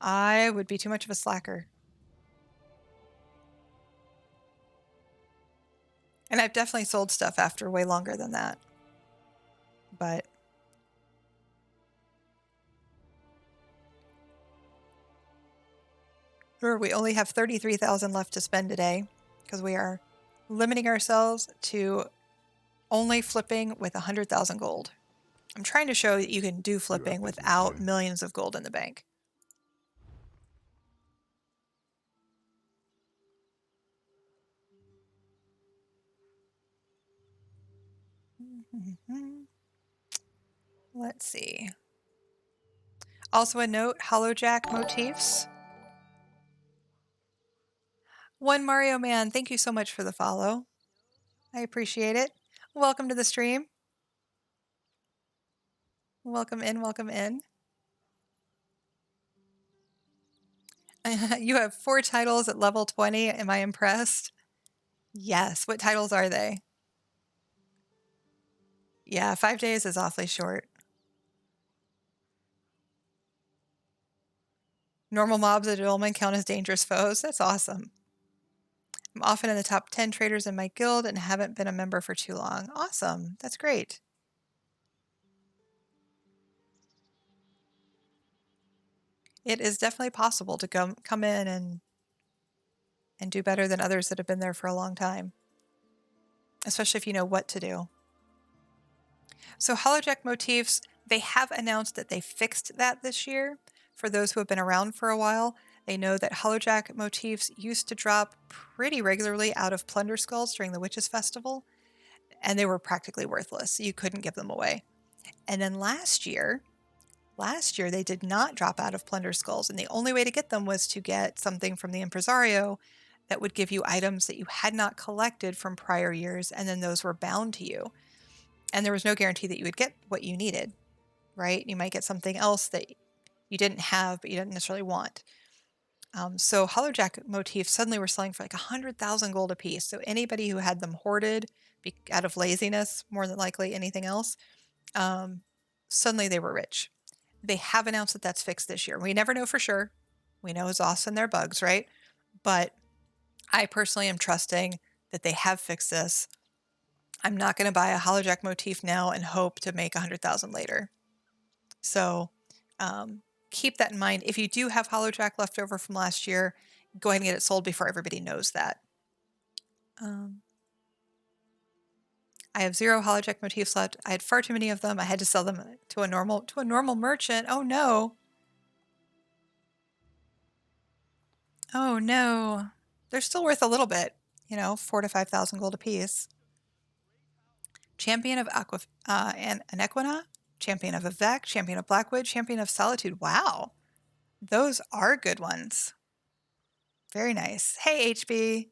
I would be too much of a slacker. And I've definitely sold stuff after way longer than that. But we only have 33,000 left to spend today because we are limiting ourselves to only flipping with 100,000 gold. I'm trying to show that you can do flipping without millions of gold in the bank. Let's see. Also a note, Hollowjack Motifs. One Mario Man, thank you so much for the follow. I appreciate it. Welcome to the stream. Welcome in, welcome in. You have 4 titles at level 20. Am I impressed? Yes. What titles are they? Yeah, 5 days is awfully short. Normal mobs at Dolmen count as dangerous foes. That's awesome. I'm often in the top 10 traders in my guild and haven't been a member for too long. Awesome. That's great. It is definitely possible to come in and do better than others that have been there for a long time, especially if you know what to do. So Hollowjack Motifs, they have announced that they fixed that this year. For those who have been around for a while, they know that Hollowjack Motifs used to drop pretty regularly out of Plunder Skulls during the Witches' Festival, and they were practically worthless. You couldn't give them away. And then last year they did not drop out of Plunder Skulls, and the only way to get them was to get something from the Impresario that would give you items that you had not collected from prior years, and then those were bound to you. And there was no guarantee that you would get what you needed, right? You might get something else that you didn't have, but you didn't necessarily want. So Hollowjack motifs suddenly were selling for like 100,000 gold a piece. So anybody who had them hoarded out of laziness, more than likely anything else, suddenly they were rich. They have announced that that's fixed this year. We never know for sure. We know it's awesome, their bugs, right? But I personally am trusting that they have fixed this. I'm not going to buy a Hollowjack motif now and hope to make 100,000 later. So keep that in mind. If you do have Hollowjack left over from last year, go ahead and get it sold before everybody knows that. I have 0 Hollowjack motifs left. I had far too many of them. I had to sell them to a normal merchant. Oh no. Oh no. They're still worth a little bit, 4,000 to 5,000 gold apiece. Champion of Anequina, Champion of Avec, Champion of Blackwood, Champion of Solitude. Wow. Those are good ones. Very nice. Hey, HB.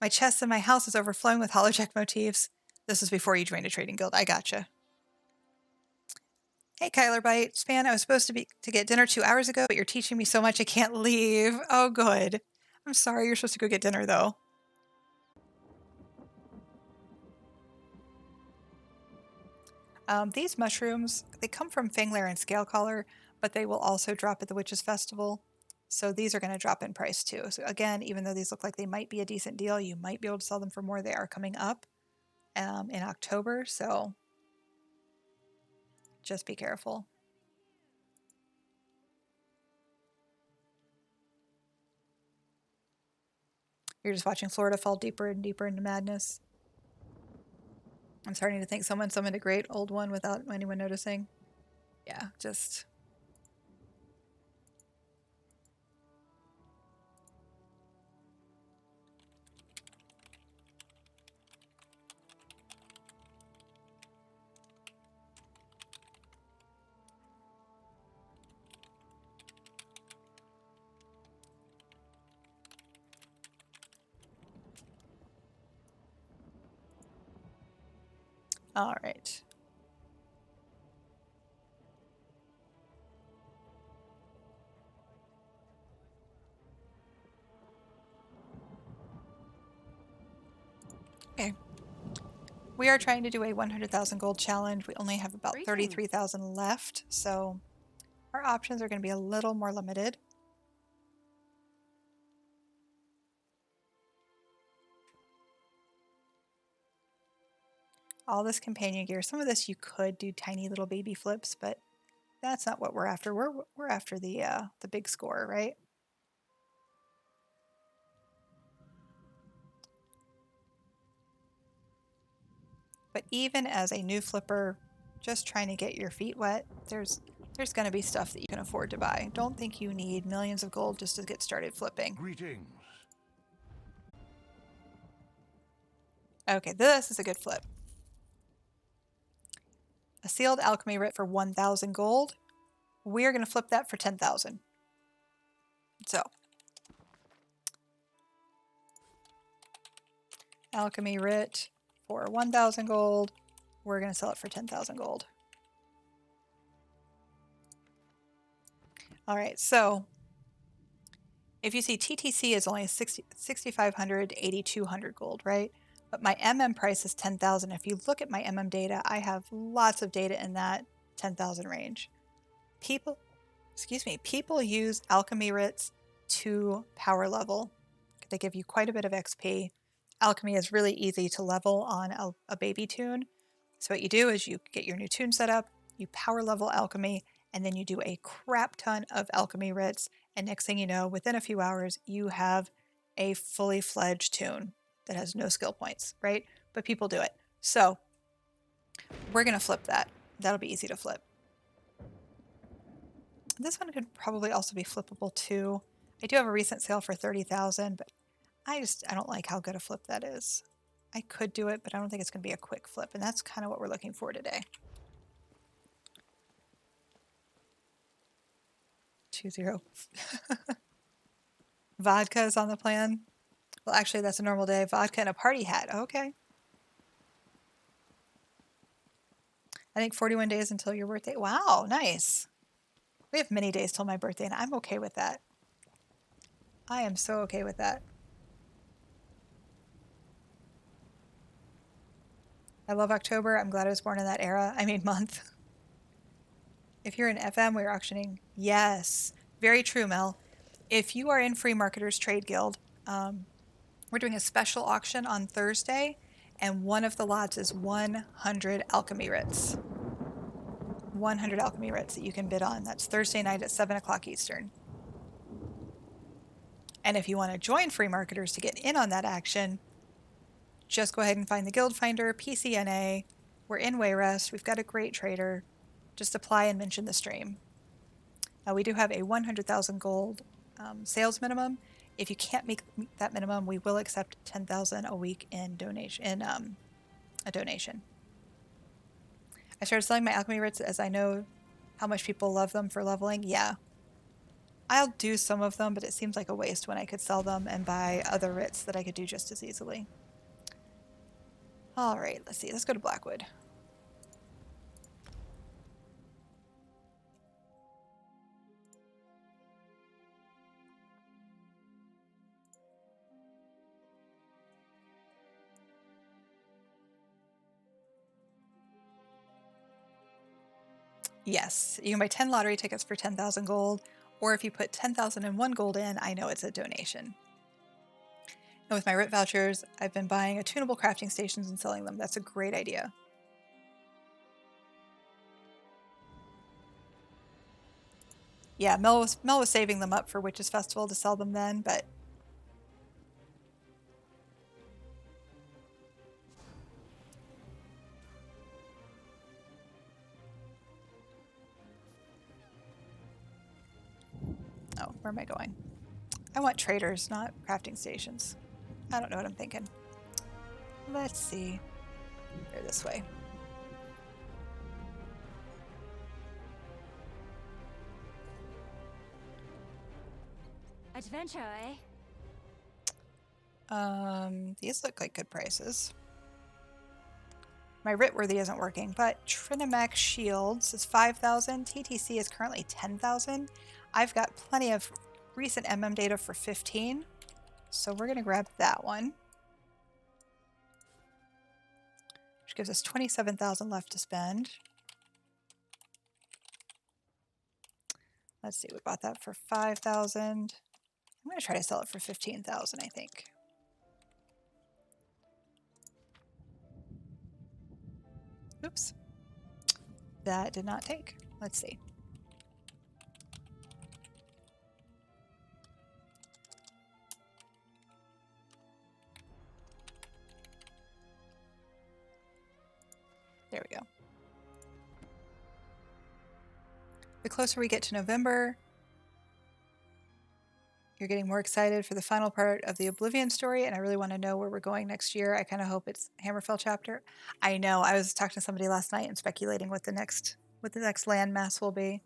My chest in my house is overflowing with Hollowjack motifs. This is before you joined a trading guild. I gotcha. Hey, Kyler Bite. Span, I was supposed to get dinner 2 hours ago, but you're teaching me so much I can't leave. Oh, good. I'm sorry. You're supposed to go get dinner, though. These mushrooms, they come from Fanglair and Scalecaller, but they will also drop at the Witches' Festival. So these are going to drop in price too. So again, even though these look like they might be a decent deal, you might be able to sell them for more. They are coming up in October, so just be careful. You're just watching Florida fall deeper and deeper into madness. I'm starting to think someone summoned a great old one without anyone noticing. Yeah, just... All right. Okay. We are trying to do a 100,000 gold challenge. We only have about 33,000 left, so our options are going to be a little more limited. All this companion gear. Some of this you could do tiny little baby flips, but that's not what we're after. We're after the big score, right? But even as a new flipper, just trying to get your feet wet, there's going to be stuff that you can afford to buy. Don't think you need millions of gold just to get started flipping. Greetings. Okay, this is a good flip. A sealed alchemy writ for 1,000 gold. We're going to flip that for 10,000. So, alchemy writ for 1,000 gold. We're going to sell it for 10,000 gold. All right, so if you see TTC is only 6,500, 8,200 gold, right? But my MM price is 10,000. If you look at my MM data, I have lots of data in that 10,000 range. People use alchemy writs to power level. They give you quite a bit of XP. Alchemy is really easy to level on a baby tune. So what you do is you get your new tune set up, you power level alchemy, and then you do a crap ton of alchemy writs. And next thing you know, within a few hours, you have a fully fledged tune that has no skill points, right? But people do it. So we're going to flip that. That'll be easy to flip. This one could probably also be flippable too. I do have a recent sale for 30,000, but I don't like how good a flip that is. I could do it, but I don't think it's going to be a quick flip, and that's kind of what we're looking for today. 2-0. Vodka is on the plan. Well, actually, that's a normal day. Vodka and a party hat. Okay. I think 41 days until your birthday. Wow, nice. We have many days till my birthday, and I'm okay with that. I am so okay with that. I love October. I'm glad I was born in that era. I mean, month. If you're in FM, we're auctioning. Yes, very true, Mel. If you are in Free Marketers Trade Guild, we're doing a special auction on Thursday, and one of the lots is 100 alchemy writs. 100 alchemy writs that you can bid on. That's Thursday night at 7 o'clock Eastern. And if you want to join Free Marketers to get in on that action, just go ahead and find the Guild Finder, PCNA. We're in Wayrest. We've got a great trader. Just apply and mention the stream. Now, we do have a 100,000 gold sales minimum. If you can't meet that minimum, we will accept 10,000 a week in donation. A donation. I started selling my alchemy writs as I know how much people love them for leveling. Yeah, I'll do some of them, but it seems like a waste when I could sell them and buy other writs that I could do just as easily. All right, let's see. Let's go to Blackwood. Yes, you can buy 10 lottery tickets for 10,000 gold, or if you put 10,001 gold in, I know it's a donation. And with my writ vouchers, I've been buying attunable crafting stations and selling them. That's a great idea. Yeah, Mel was saving them up for Witches Festival to sell them then, but oh, where am I going? I want traders, not crafting stations. I don't know what I'm thinking. Let's see. They're this way. Adventure, eh? These look like good prices. My Writworthy isn't working, but Trinimac Shields is 5,000. TTC is currently 10,000. I've got plenty of recent MM data for 15, so we're going to grab that one, which gives us 27,000 left to spend. Let's see, we bought that for 5,000. I'm going to try to sell it for 15,000, I think. Oops. That did not take. Let's see. There we go. The closer we get to November, you're getting more excited for the final part of the Oblivion story, and I really want to know where we're going next year. I kind of hope it's Hammerfell chapter. I know. I was talking to somebody last night and speculating what the next landmass will be.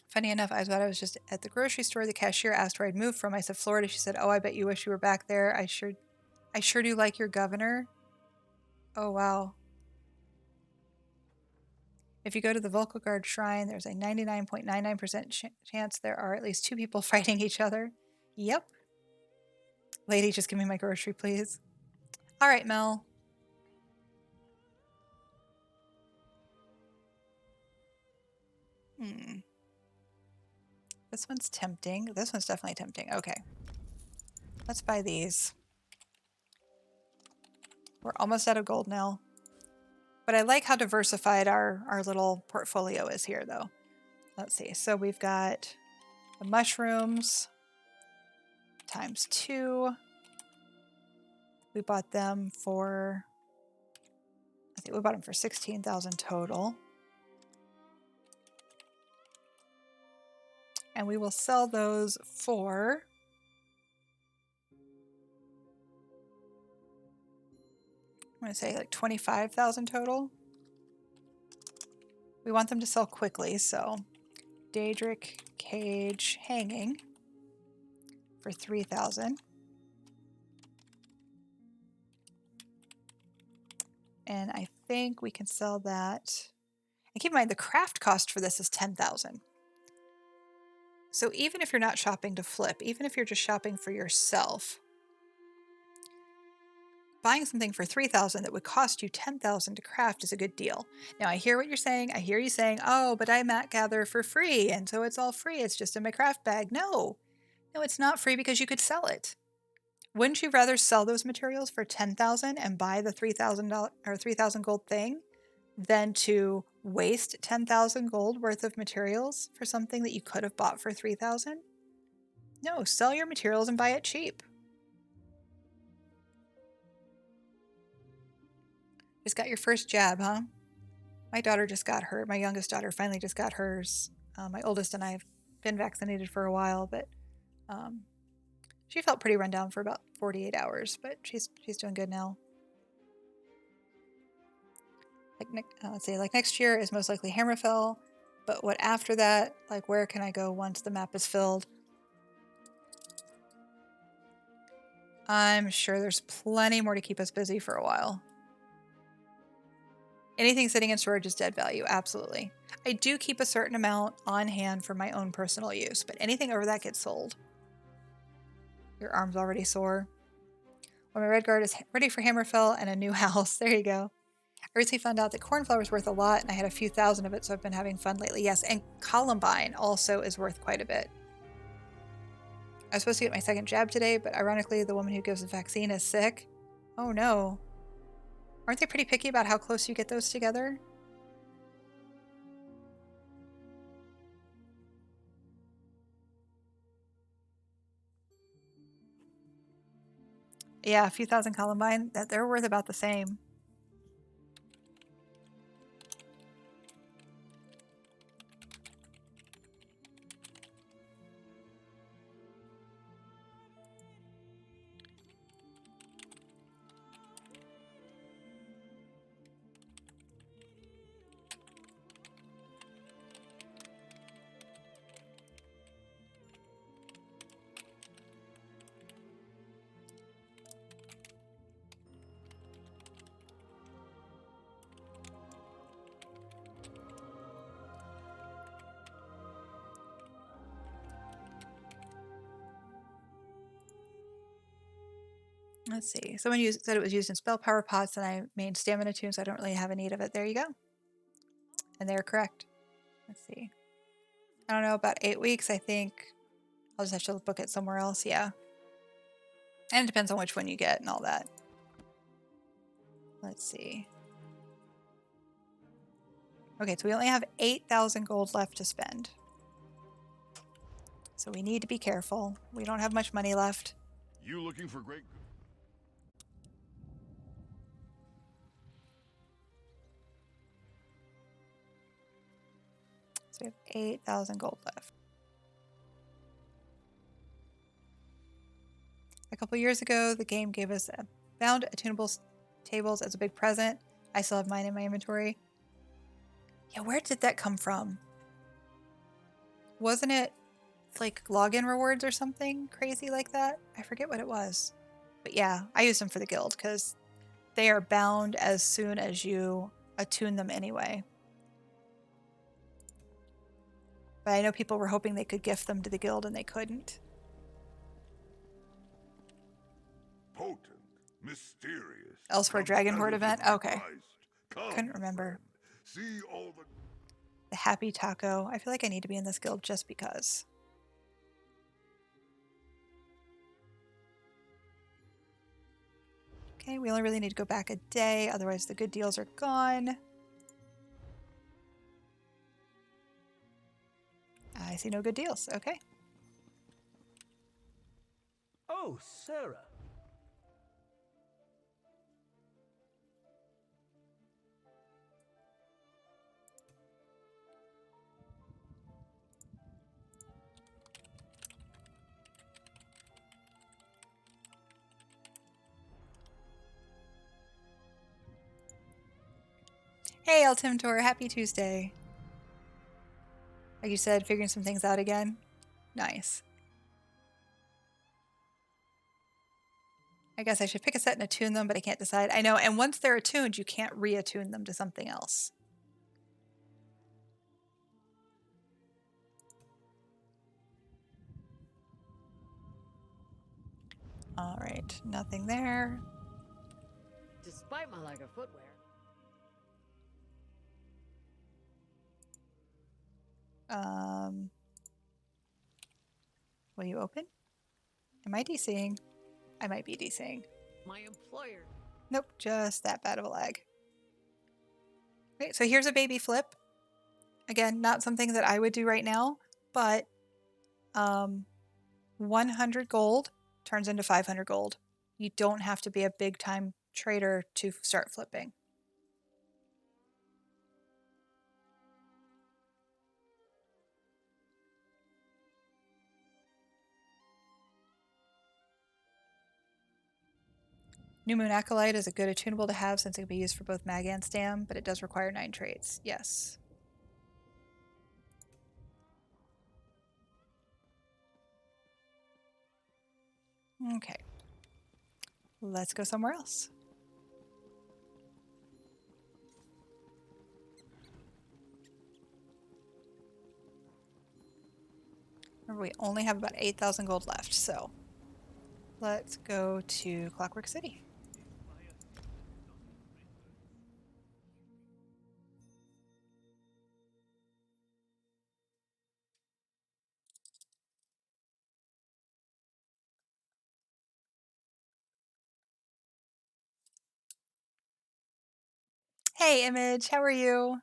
Funny enough, I thought I was just at the grocery store. The cashier asked where I'd moved from. I said Florida. She said, "Oh, I bet you wish you were back there." I sure do like your governor. Oh wow. If you go to the Volkagard Shrine, there's a 99.99% chance there are at least 2 people fighting each other. Yep. Lady, just give me my grocery, please. All right, Mel. This one's tempting. This one's definitely tempting. Okay. Let's buy these. We're almost out of gold now. But I like how diversified our little portfolio is here, though. Let's see. So we've got the mushrooms times 2. We bought them for, I think we bought them for 16,000 total. And we will sell those for, I'm going to say like 25,000 total. We want them to sell quickly, so Daedric Cage Hanging for 3,000. And I think we can sell that. And keep in mind, the craft cost for this is 10,000. So even if you're not shopping to flip, even if you're just shopping for yourself, buying something for 3,000 that would cost you 10,000 to craft is a good deal. Now I hear what you're saying. I hear you saying, "Oh, but I mat gather for free, and so it's all free. It's just in my craft bag." No, it's not free because you could sell it. Wouldn't you rather sell those materials for 10,000 and buy the $3,000 or 3,000 gold thing than to waste 10,000 gold worth of materials for something that you could have bought for 3,000? No, sell your materials and buy it cheap. Just got your first jab, huh? My daughter just got her. My youngest daughter finally just got hers. My oldest and I have been vaccinated for a while, but she felt pretty run down for about 48 hours, but she's doing good now. Let's see, like next year is most likely Hammerfell, but what after that? Like, where can I go once the map is filled? I'm sure there's plenty more to keep us busy for a while. Anything sitting in storage is dead value, absolutely. I do keep a certain amount on hand for my own personal use, but anything over that gets sold. Your arm's already sore. When my Redguard is ready for Hammerfell and a new house, there you go. I recently found out that cornflower is worth a lot, and I had a few thousand of it, so I've been having fun lately. Yes, and columbine also is worth quite a bit. I was supposed to get my second jab today, but ironically, the woman who gives the vaccine is sick. Oh no. Aren't they pretty picky about how close you get those together? Yeah, a few thousand columbine, they're worth about the same. Let's see. Someone said it was used in spell power pots, and I made stamina tunes, so I don't really have a need of it. There you go. And they're correct. Let's see. I don't know, about 8 weeks, I think. I'll just have to book it somewhere else, yeah. And it depends on which one you get and all that. Let's see. Okay, so we only have 8,000 gold left to spend. So we need to be careful. We don't have much money left. You looking for great... So we have 8,000 gold left. A couple years ago, the game gave us bound attunable tables as a big present. I still have mine in my inventory. Yeah, where did that come from? Wasn't it like login rewards or something crazy like that? I forget what it was. But yeah, I use them for the guild because they are bound as soon as you attune them anyway. But I know people were hoping they could gift them to the guild and they couldn't. Potent, mysterious... Elsewhere Dragon Horde event? Okay. Come, Couldn't remember. friend. See all The Happy Taco. I feel like I need to be in this guild just because. Okay, we only really need to go back a day, otherwise the good deals are gone. I see no good deals. Okay. Oh, Sarah. Hey, El Timtor, happy Tuesday. Like you said, figuring some things out again. Nice. I guess I should pick a set and attune them, but I can't decide. I know, and once they're attuned, you can't reattune them to something else. All right, nothing there. Despite my lack of footwear. Will you open? Am I DCing? I might be DCing. My employer. Nope, just that bad of a lag. Okay, so here's a baby flip. Again, not something that I would do right now, but 100 gold turns into 500 gold. You don't have to be a big time trader to start flipping. New Moon Acolyte is a good attunable to have since it can be used for both mag and stam, but it does require 9 traits. Yes. Okay. Let's go somewhere else. Remember, we only have about 8,000 gold left, so let's go to Clockwork City. Hey, Image, how are you?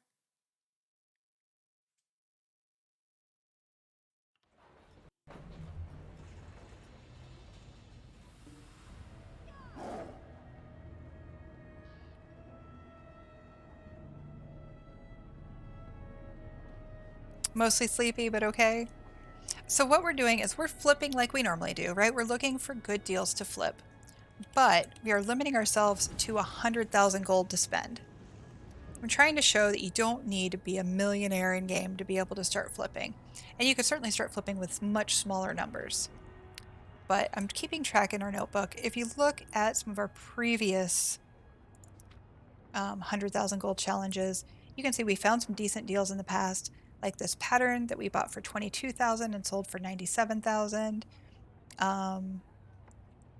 Mostly sleepy, but okay. So what we're doing is we're flipping like we normally do, right? We're looking for good deals to flip, but we are limiting ourselves to 100,000 gold to spend. I'm trying to show that you don't need to be a millionaire in game to be able to start flipping. And you could certainly start flipping with much smaller numbers. But I'm keeping track in our notebook. If you look at some of our previous 100,000 gold challenges, you can see we found some decent deals in the past, like this pattern that we bought for 22,000 and sold for 97,000.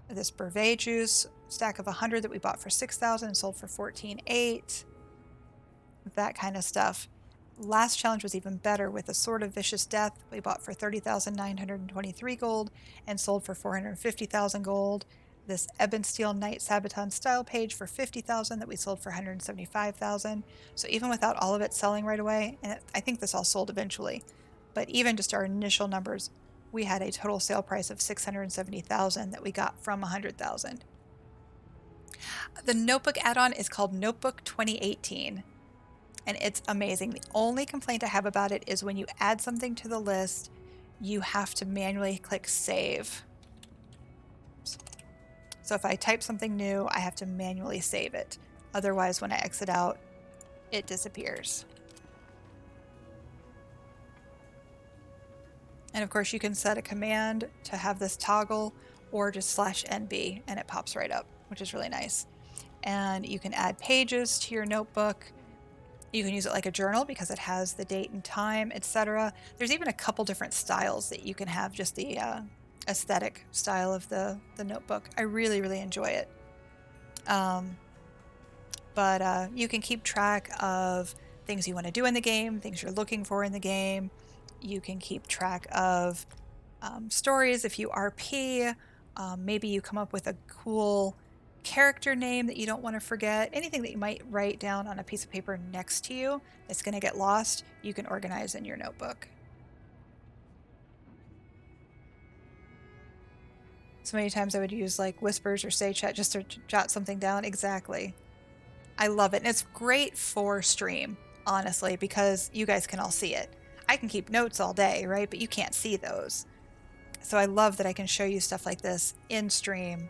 This Brevet juice stack of 100 that we bought for 6,000 and sold for 14,800. That kind of stuff. Last challenge was even better with a Sword of Vicious Death we bought for 30,923 gold and sold for 450,000 gold. This Ebon Steel Knight Sabaton style page for 50,000 that we sold for 175,000. So even without all of it selling right away, and I think this all sold eventually, but even just our initial numbers, we had a total sale price of 670,000 that we got from 100,000. The notebook add-on is called Notebook 2018. And it's amazing. The only complaint I have about it is when you add something to the list, you have to manually click save. So if I type something new, I have to manually save it. Otherwise, when I exit out, it disappears. And of course, you can set a command to have this toggle or just /NB and it pops right up, which is really nice. And you can add pages to your notebook. You can use it like a journal because it has the date and time, etc. There's even a couple different styles that you can have, just the aesthetic style of the notebook. I really, really enjoy it. But you can keep track of things you want to do in the game, things you're looking for in the game. You can keep track of stories if you RP. Maybe you come up with a cool character name that you don't want to forget, anything that you might write down on a piece of paper next to you that's going to get lost, you can organize in your notebook. So many times I would use like whispers or say chat just to jot something down. Exactly. I love it. And it's great for stream, honestly, because you guys can all see it. I can keep notes all day, right? But you can't see those. So I love that I can show you stuff like this in stream.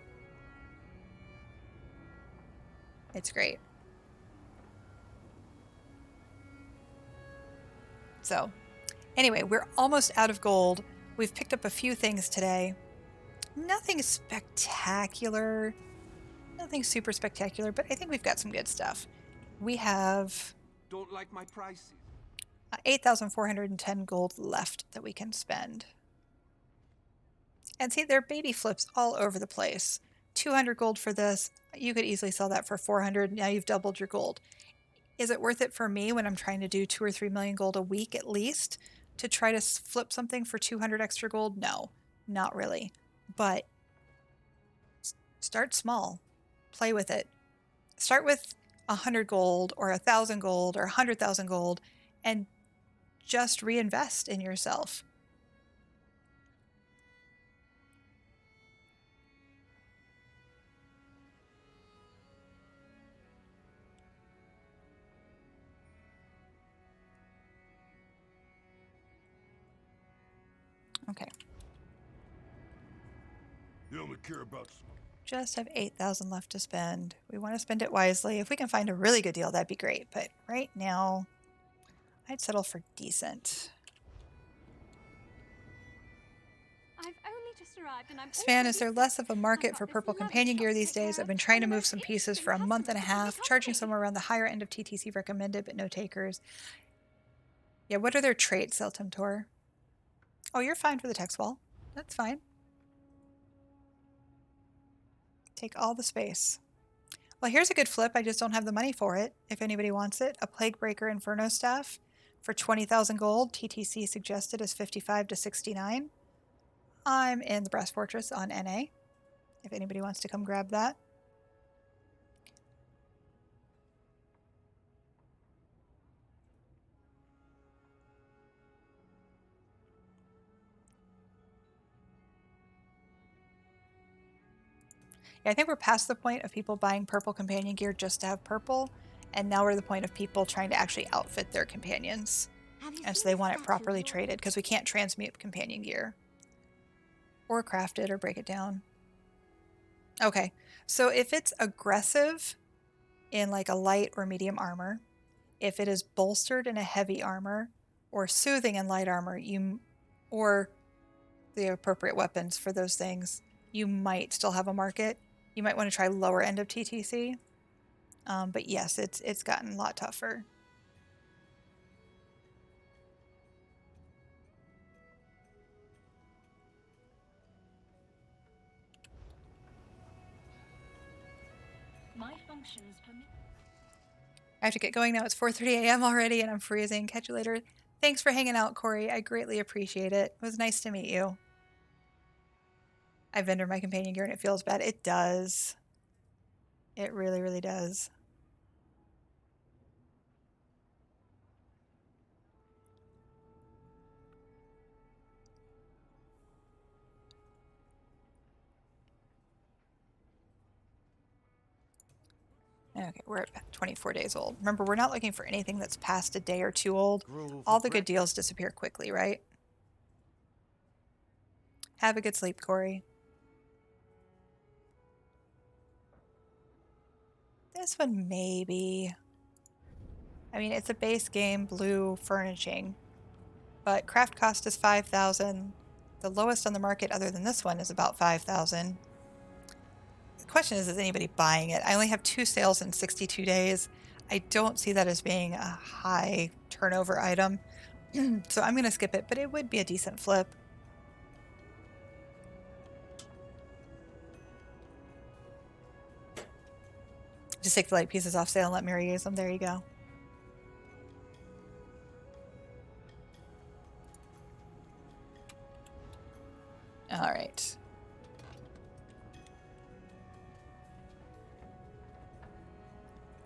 It's great. So anyway, we're almost out of gold. We've picked up a few things today. Nothing spectacular. Nothing super spectacular, but I think we've got some good stuff. We have Don't like my prices. 8,410 gold left that we can spend. And see, there are baby flips all over the place. 200 gold for this. You could easily sell that for 400. Now you've doubled your gold. Is it worth it for me when I'm trying to do 2 or 3 million gold a week at least to try to flip something for 200 extra gold? No, not really. But start small. Play with it. Start with 100 gold or 1,000 gold or 100,000 gold and just reinvest in yourself. Okay. You only care about smoke. Just have 8,000 left to spend. We want to spend it wisely. If we can find a really good deal, that'd be great. But right now, I'd settle for decent. I've only just arrived and I'm Span, is already there sick. less of a I've market got for this purple lovely companion shop gear to these take care days? I've of, been trying to and the move most some pieces for interesting a month and a customers will be half, charging company. somewhere around the higher end of TTC recommended, but no takers. Yeah, what are their traits, Seltimtor? Oh, you're fine for the text wall. That's fine. Take all the space. Well, here's a good flip. I just don't have the money for it. If anybody wants it, a Plague Breaker Inferno Staff for 20,000 gold. TTC suggested is 55 to 69. I'm in the Brass Fortress on NA. If anybody wants to come grab that. Yeah, I think we're past the point of people buying purple companion gear just to have purple, and now we're at the point of people trying to actually outfit their companions. And so they want it properly traded because we can't transmute companion gear. Or craft it or break it down. Okay, so if it's aggressive in like a light or medium armor, if it is bolstered in a heavy armor, or soothing in light armor, or the appropriate weapons for those things, you might still have a market. You might want to try lower end of TTC. But yes, it's gotten a lot tougher. My functions permit. I have to get going now. It's 4:30 a.m. already and I'm freezing. Catch you later. Thanks for hanging out, Corey. I greatly appreciate it. It was nice to meet you. I vendor my companion gear and it feels bad. It does. It really, really does. Okay, we're at 24 days old. Remember, we're not looking for anything that's past a day or two old. All the good deals disappear quickly, right? Have a good sleep, Corey. This one, maybe. I mean, it's a base game, blue furnishing, but craft cost is 5,000. The lowest on the market other than this one is about 5,000. The question is anybody buying it? I only have 2 sales in 62 days. I don't see that as being a high turnover item. So I'm going to skip it, but it would be a decent flip. Just take the light pieces off sale and let Mary use them. There you go. All right.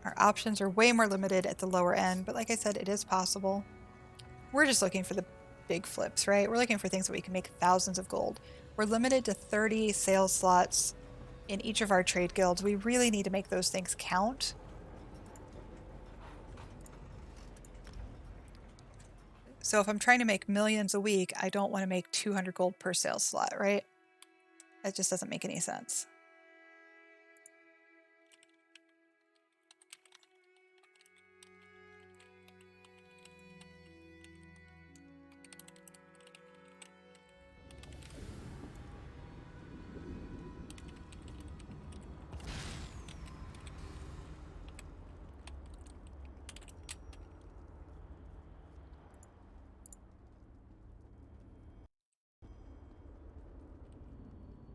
Our options are way more limited at the lower end, but like I said, it is possible. We're just looking for the big flips, right? We're looking for things that we can make thousands of gold. We're limited to 30 sales slots in each of our trade guilds. We really need to make those things count. So if I'm trying to make millions a week, I don't want to make 200 gold per sales slot, right? That just doesn't make any sense.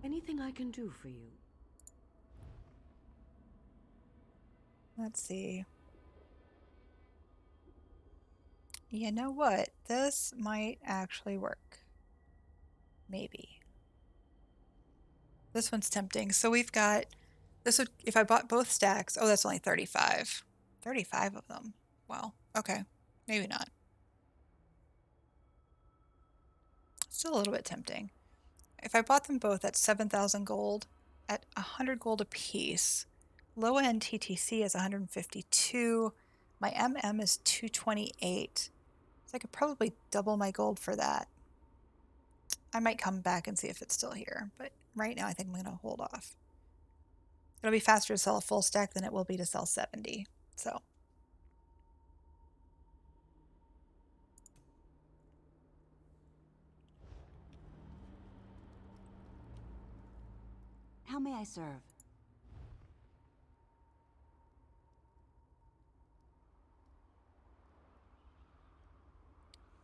Anything I can do for you? Let's see. You know what? This might actually work. Maybe. This one's tempting. So we've got this would, if I bought both stacks, oh, that's only 35. 35 of them. Wow. Okay. Maybe not. Still a little bit tempting. If I bought them both at 7,000 gold, at 100 gold a piece, low end TTC is 152. My MM is 228. So I could probably double my gold for that. I might come back and see if it's still here, but right now I think I'm going to hold off. It'll be faster to sell a full stack than it will be to sell 70. So How may I serve?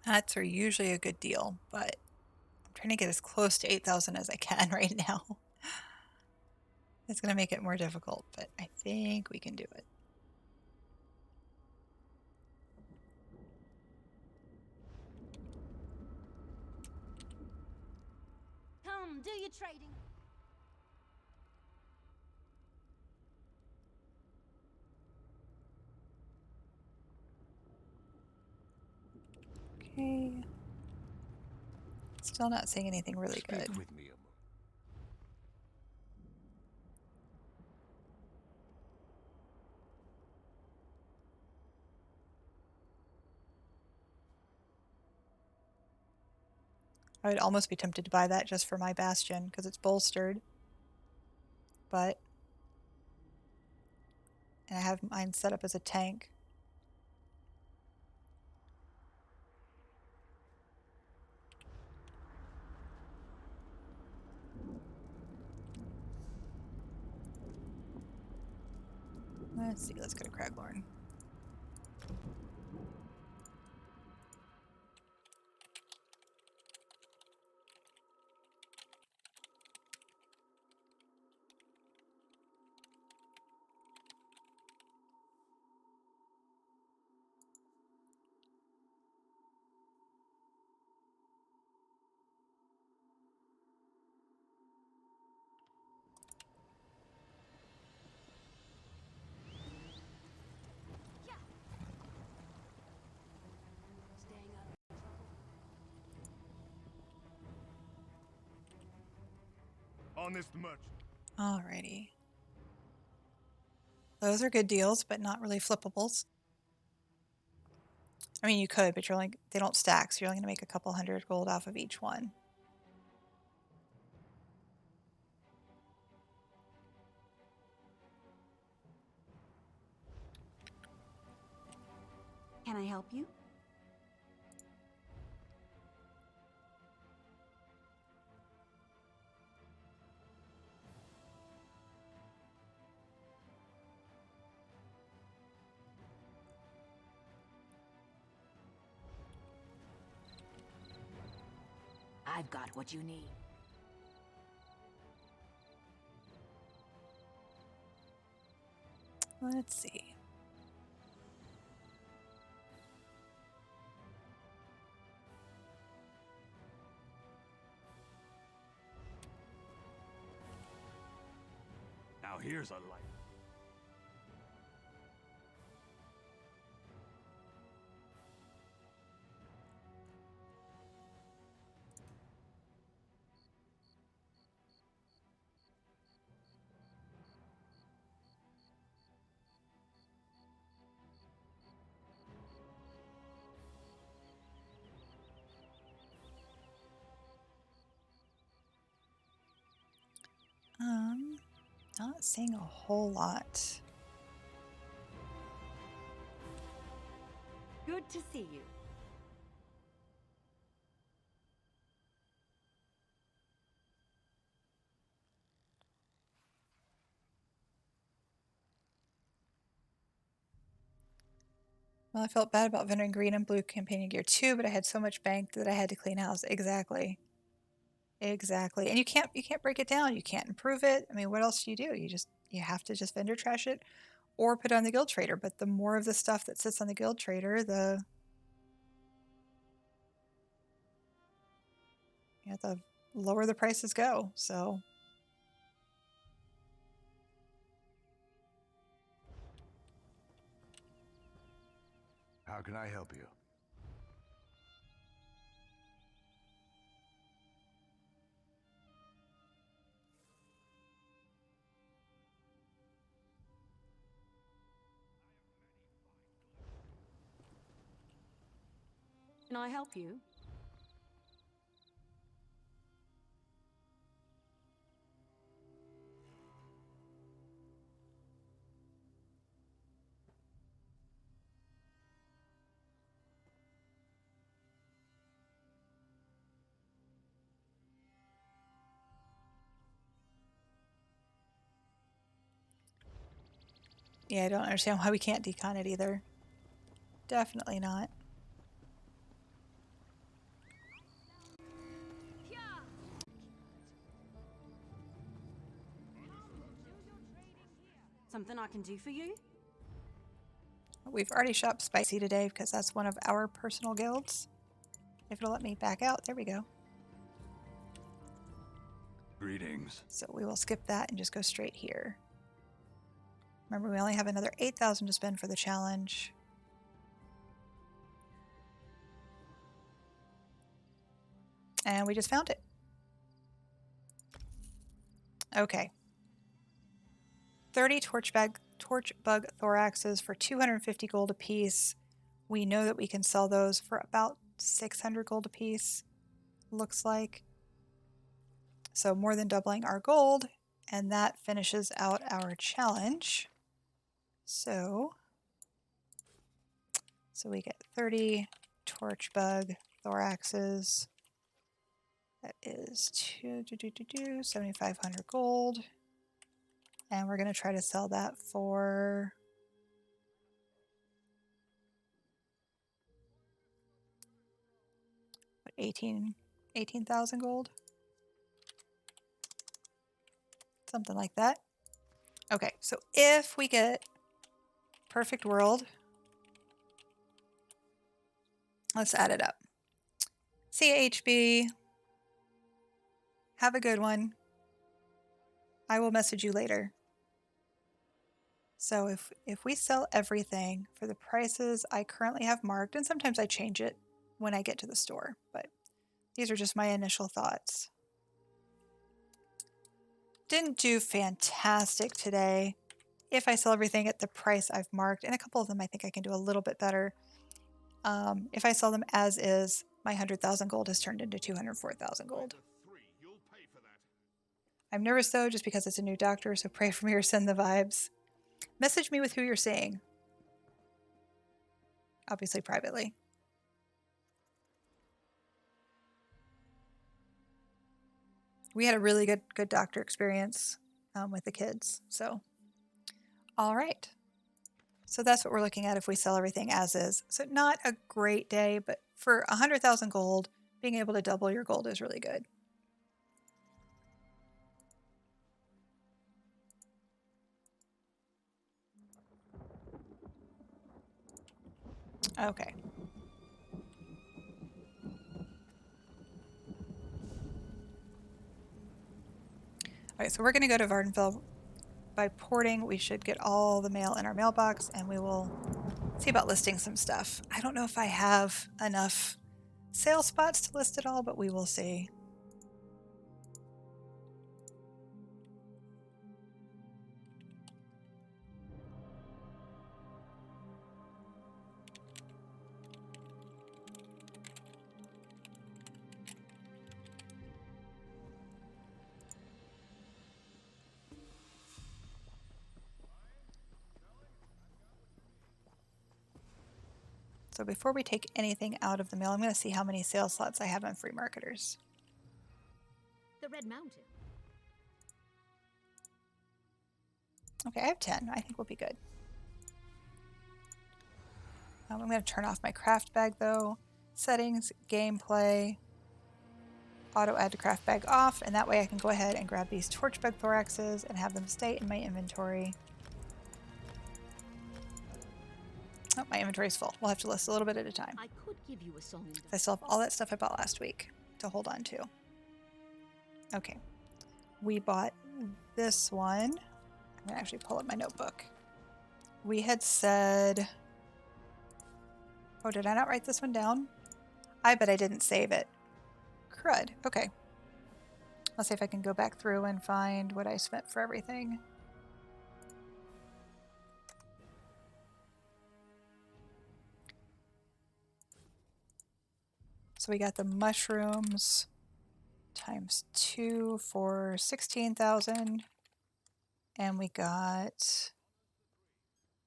hats are usually a good deal, but I'm trying to get as close to 8,000 as I can right now. It's going to make it more difficult, but I think we can do it. Come, do your trading. Okay. Still not seeing anything really Speak good. with me a moment. I would almost be tempted to buy that just for my bastion because it's bolstered. But and I have mine set up as a tank. Let's see, let's go to Craglorn. Staying out of trouble. Honest merchant. Alrighty. Those are good deals, but not really flippables. I mean, you could, but you're only, they don't stack, so you're only going to make a couple hundred gold off of each one. Can I help you? I've got what you need. Let's see. Now here's a light. Not seeing a whole lot. Good to see you. Well, I felt bad about vending green and blue companion gear too, but I had so much banked that I had to clean house. Exactly. Exactly. And you can't break it down. You can't improve it. I mean, what else do? You have to just vendor trash it or put it on the guild trader. But the more of the stuff that sits on the guild trader, the the lower the prices go. So How can I help you? Can I help you? yeah, I don't understand why we can't decon it either. Definitely not. Something I can do for you? We've already shopped spicy today because that's one of our personal guilds. If it'll let me back out, there we go. Greetings. So we will skip that and just go straight here. Remember, we only have another 8,000 to spend for the challenge. And we just found it. Okay. 30 torch bug thoraxes for 250 gold apiece. We know that we can sell those for about 600 gold apiece, looks like. So more than doubling our gold, and that finishes out our challenge. So we get 30 torch bug thoraxes. That is 7,500 gold. And we're going to try to sell that for 18,000 gold. Something like that. Okay, so if we get perfect world, let's add it up. CHB, have a good one. I will message you later. So if we sell everything for the prices I currently have marked, and sometimes I change it when I get to the store, but these are just my initial thoughts. Didn't do fantastic today. If I sell everything at the price I've marked, and a couple of them I think I can do a little bit better. If I sell them as is, my 100,000 gold has turned into 204,000 gold. You'll pay for that. I'm nervous though, just because it's a new doctor, so pray for me or send the vibes. Message me with who you're seeing. Obviously privately. We had a really good doctor experience with the kids. So, all right. So that's what we're looking at if we sell everything as is. So not a great day, but for 100,000 gold, being able to double your gold is really good. Okay. All right, so we're going to go to Vardenfell. By porting, we should get all the mail in our mailbox, and we will see about listing some stuff. I don't know if I have enough sale spots to list it all, but we will see. So before we take anything out of the mail, I'm going to see how many sales slots I have on free marketers. The Red Mountain. Okay, I have 10. I think we'll be good. I'm going to turn off my craft bag though. Settings, gameplay, auto add to craft bag off, and that way I can go ahead and grab these torchbug thoraxes and have them stay in my inventory. Oh, my inventory's full. We'll have to list a little bit at a time. I could give you a song. I still have all that stuff I bought last week to hold on to. Okay. We bought this one. I'm going to actually pull up my notebook. We had said... Oh, did I not write this one down? I bet I didn't save it. Crud. Okay. Let's see if I can go back through and find what I spent for everything. So we got the mushrooms times 2 for 16,000. And we got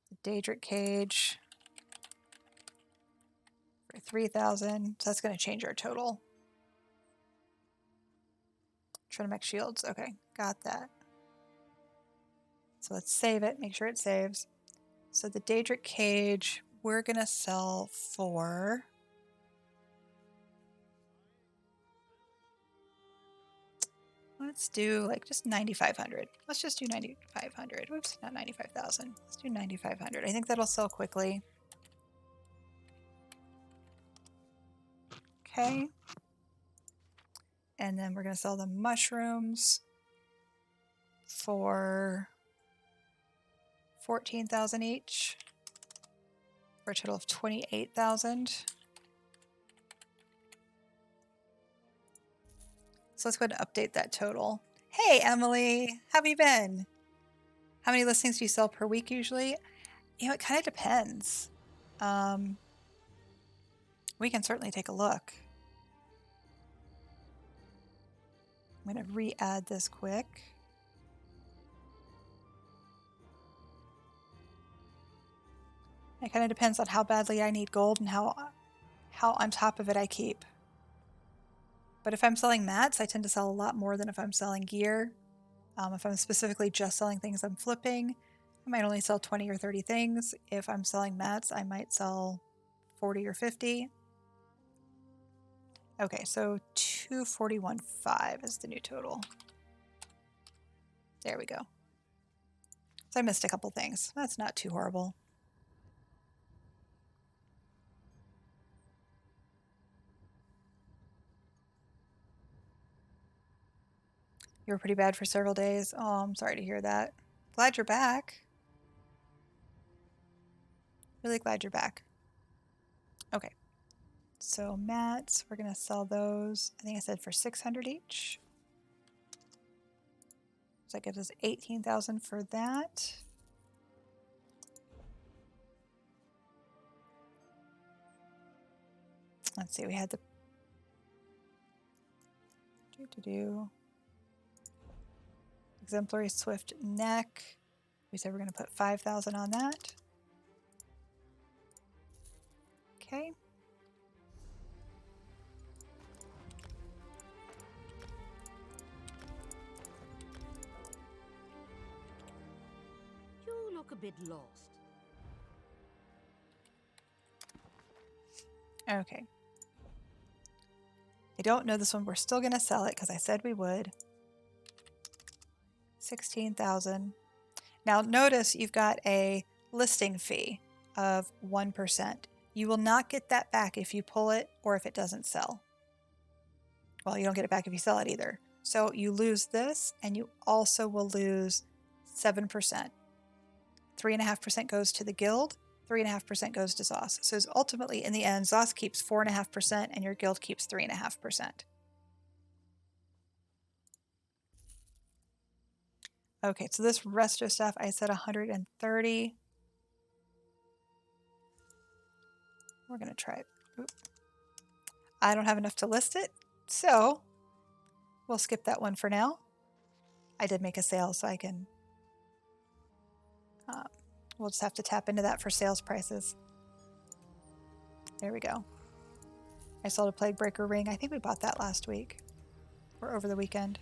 the Daedric cage for 3,000. So that's going to change our total. Trinimac Shields. Okay, got that. So let's save it, make sure it saves. So the Daedric cage, we're going to sell for... Let's do like just 9,500. Let's just do 9,500. Whoops, not 95,000. Let's do 9,500. I think that'll sell quickly. Okay. And then we're going to sell the mushrooms for 14,000 each for a total of 28,000. So let's go ahead and update that total. Hey, Emily, how have you been? How many listings do you sell per week usually? You know, it kind of depends. We can certainly take a look. I'm going to re-add this quick. It kind of depends on how badly I need gold and how on top of it I keep. But if I'm selling mats, I tend to sell a lot more than if I'm selling gear. If I'm specifically just selling things I'm flipping, I might only sell 20 or 30 things. If I'm selling mats, I might sell 40 or 50. Okay, so 241.5 is the new total. There we go. So I missed a couple things. That's not too horrible. You were pretty bad for several days. Oh, I'm sorry to hear that. Glad you're back. Really glad you're back. Okay. So mats, we're going to sell those, I think I said for 600 each. So that gives us 18,000 for that. Let's see, we had the exemplary swift neck. We said we're going to put 5,000 on that. Okay. You look a bit lost. Okay. I don't know this one. We're still going to sell it because I said we would. 16,000. Now notice you've got a listing fee of 1%. You will not get that back if you pull it or if it doesn't sell. Well, you don't get it back if you sell it either. So you lose this and you also will lose 7%. 3.5% goes to the guild. 3.5% goes to ZOS. So ultimately, in the end, ZOS keeps 4.5% and your guild keeps 3.5%. Okay, so this Resto stuff, I said 130. We're going to try it. Oop. I don't have enough to list it, so we'll skip that one for now. I did make a sale, so I can... we'll just have to tap into that for sales prices. There we go. I sold a Plague Breaker ring. I think we bought that last week or over the weekend.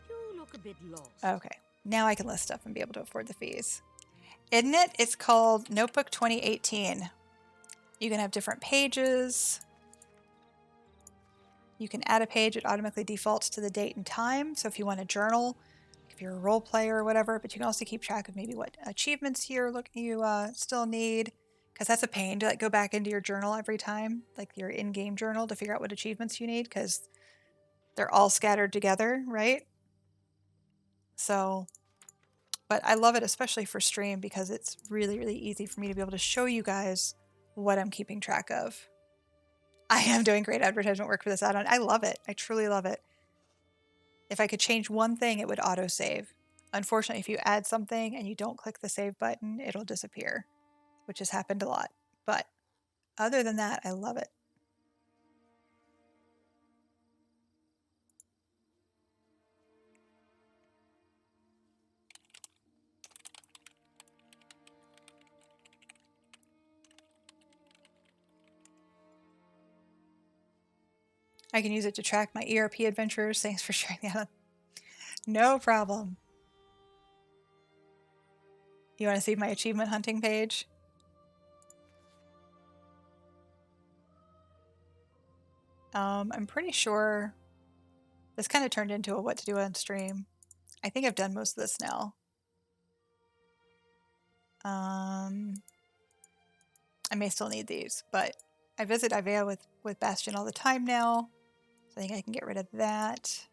You look a bit lost. Okay, now I can list stuff and be able to afford the fees. Isn't it? It's called Notebook 2018. You can have different pages. You can add a page. It automatically defaults to the date and time. So if you want to journal, if you're a role player or whatever, but you can also keep track of maybe what achievements you still need, because that's a pain to like go back into your journal every time, like your in-game journal, to figure out what achievements you need, because they're all scattered together, right? So, but I love it, especially for stream, because it's really, really easy for me to be able to show you guys what I'm keeping track of. I am doing great advertisement work for this add-on. I love it. I truly love it. If I could change one thing, it would auto-save. Unfortunately, if you add something and you don't click the save button, it'll disappear, which has happened a lot. But other than that, I love it. I can use it to track my ERP adventures. Thanks for sharing that. No problem. You want to see my achievement hunting page? I'm pretty sure this kind of turned into a what to do on stream. I think I've done most of this now. I may still need these, but I visit Ivea with Bastion all the time now. So I think I can get rid of that.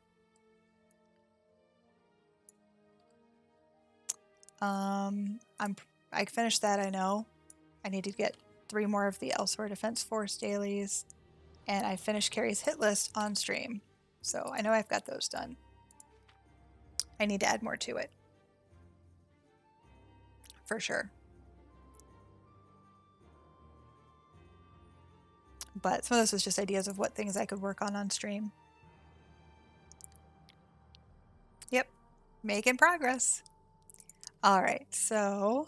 I finished that, I know. I need to get 3 more of the Elsewhere Defense Force dailies. And I finished Carrie's hit list on stream. So I know I've got those done. I need to add more to it. For sure. But some of this was just ideas of what things I could work on stream. Yep. Making progress. All right, so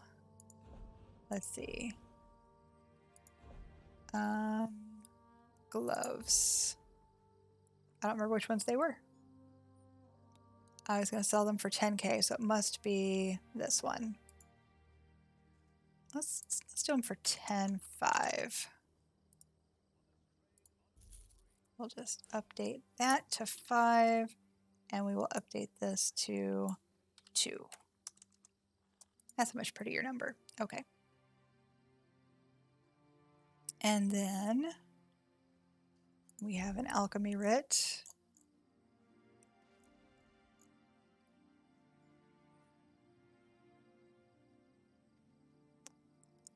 let's see. Gloves. I don't remember which ones they were. I was going to sell them for 10K, so it must be this one. Let's do them for 10.5. We'll just update that to 5, and we will update this to 2. That's a much prettier number. Okay. And then we have an alchemy writ.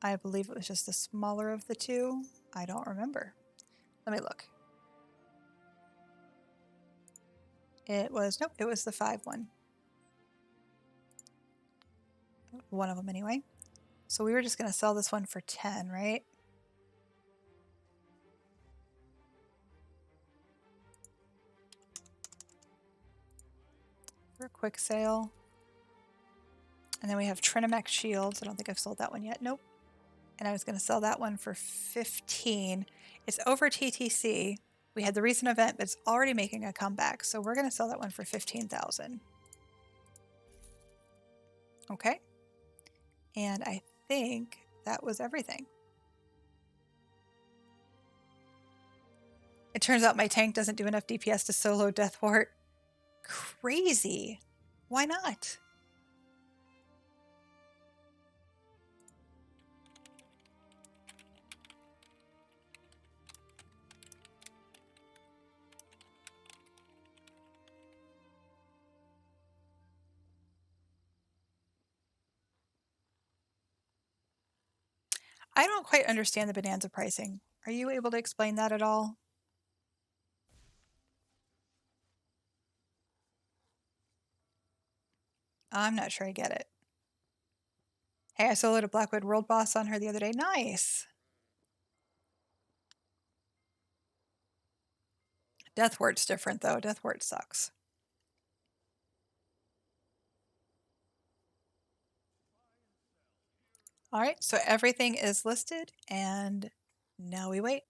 I believe it was just the smaller of the 2. I don't remember. Let me look. It was, nope, it was the 5 one. One of them anyway. So we were just going to sell this one for 10, right? For a quick sale. And then we have Trinimac Shields. I don't think I've sold that one yet. Nope. And I was going to sell that one for 15. It's over TTC. We had the recent event, but it's already making a comeback. So we're going to sell that one for 15,000. Okay. And I think that was everything. It turns out my tank doesn't do enough DPS to solo Deathwort. Crazy. Why not? I don't quite understand the Bonanza pricing. Are you able to explain that at all? I'm not sure I get it. Hey, I soloed a Blackwood World boss on her the other day. Nice. Deathwart's different, though. Deathwort sucks. All right, so everything is listed, and now we wait.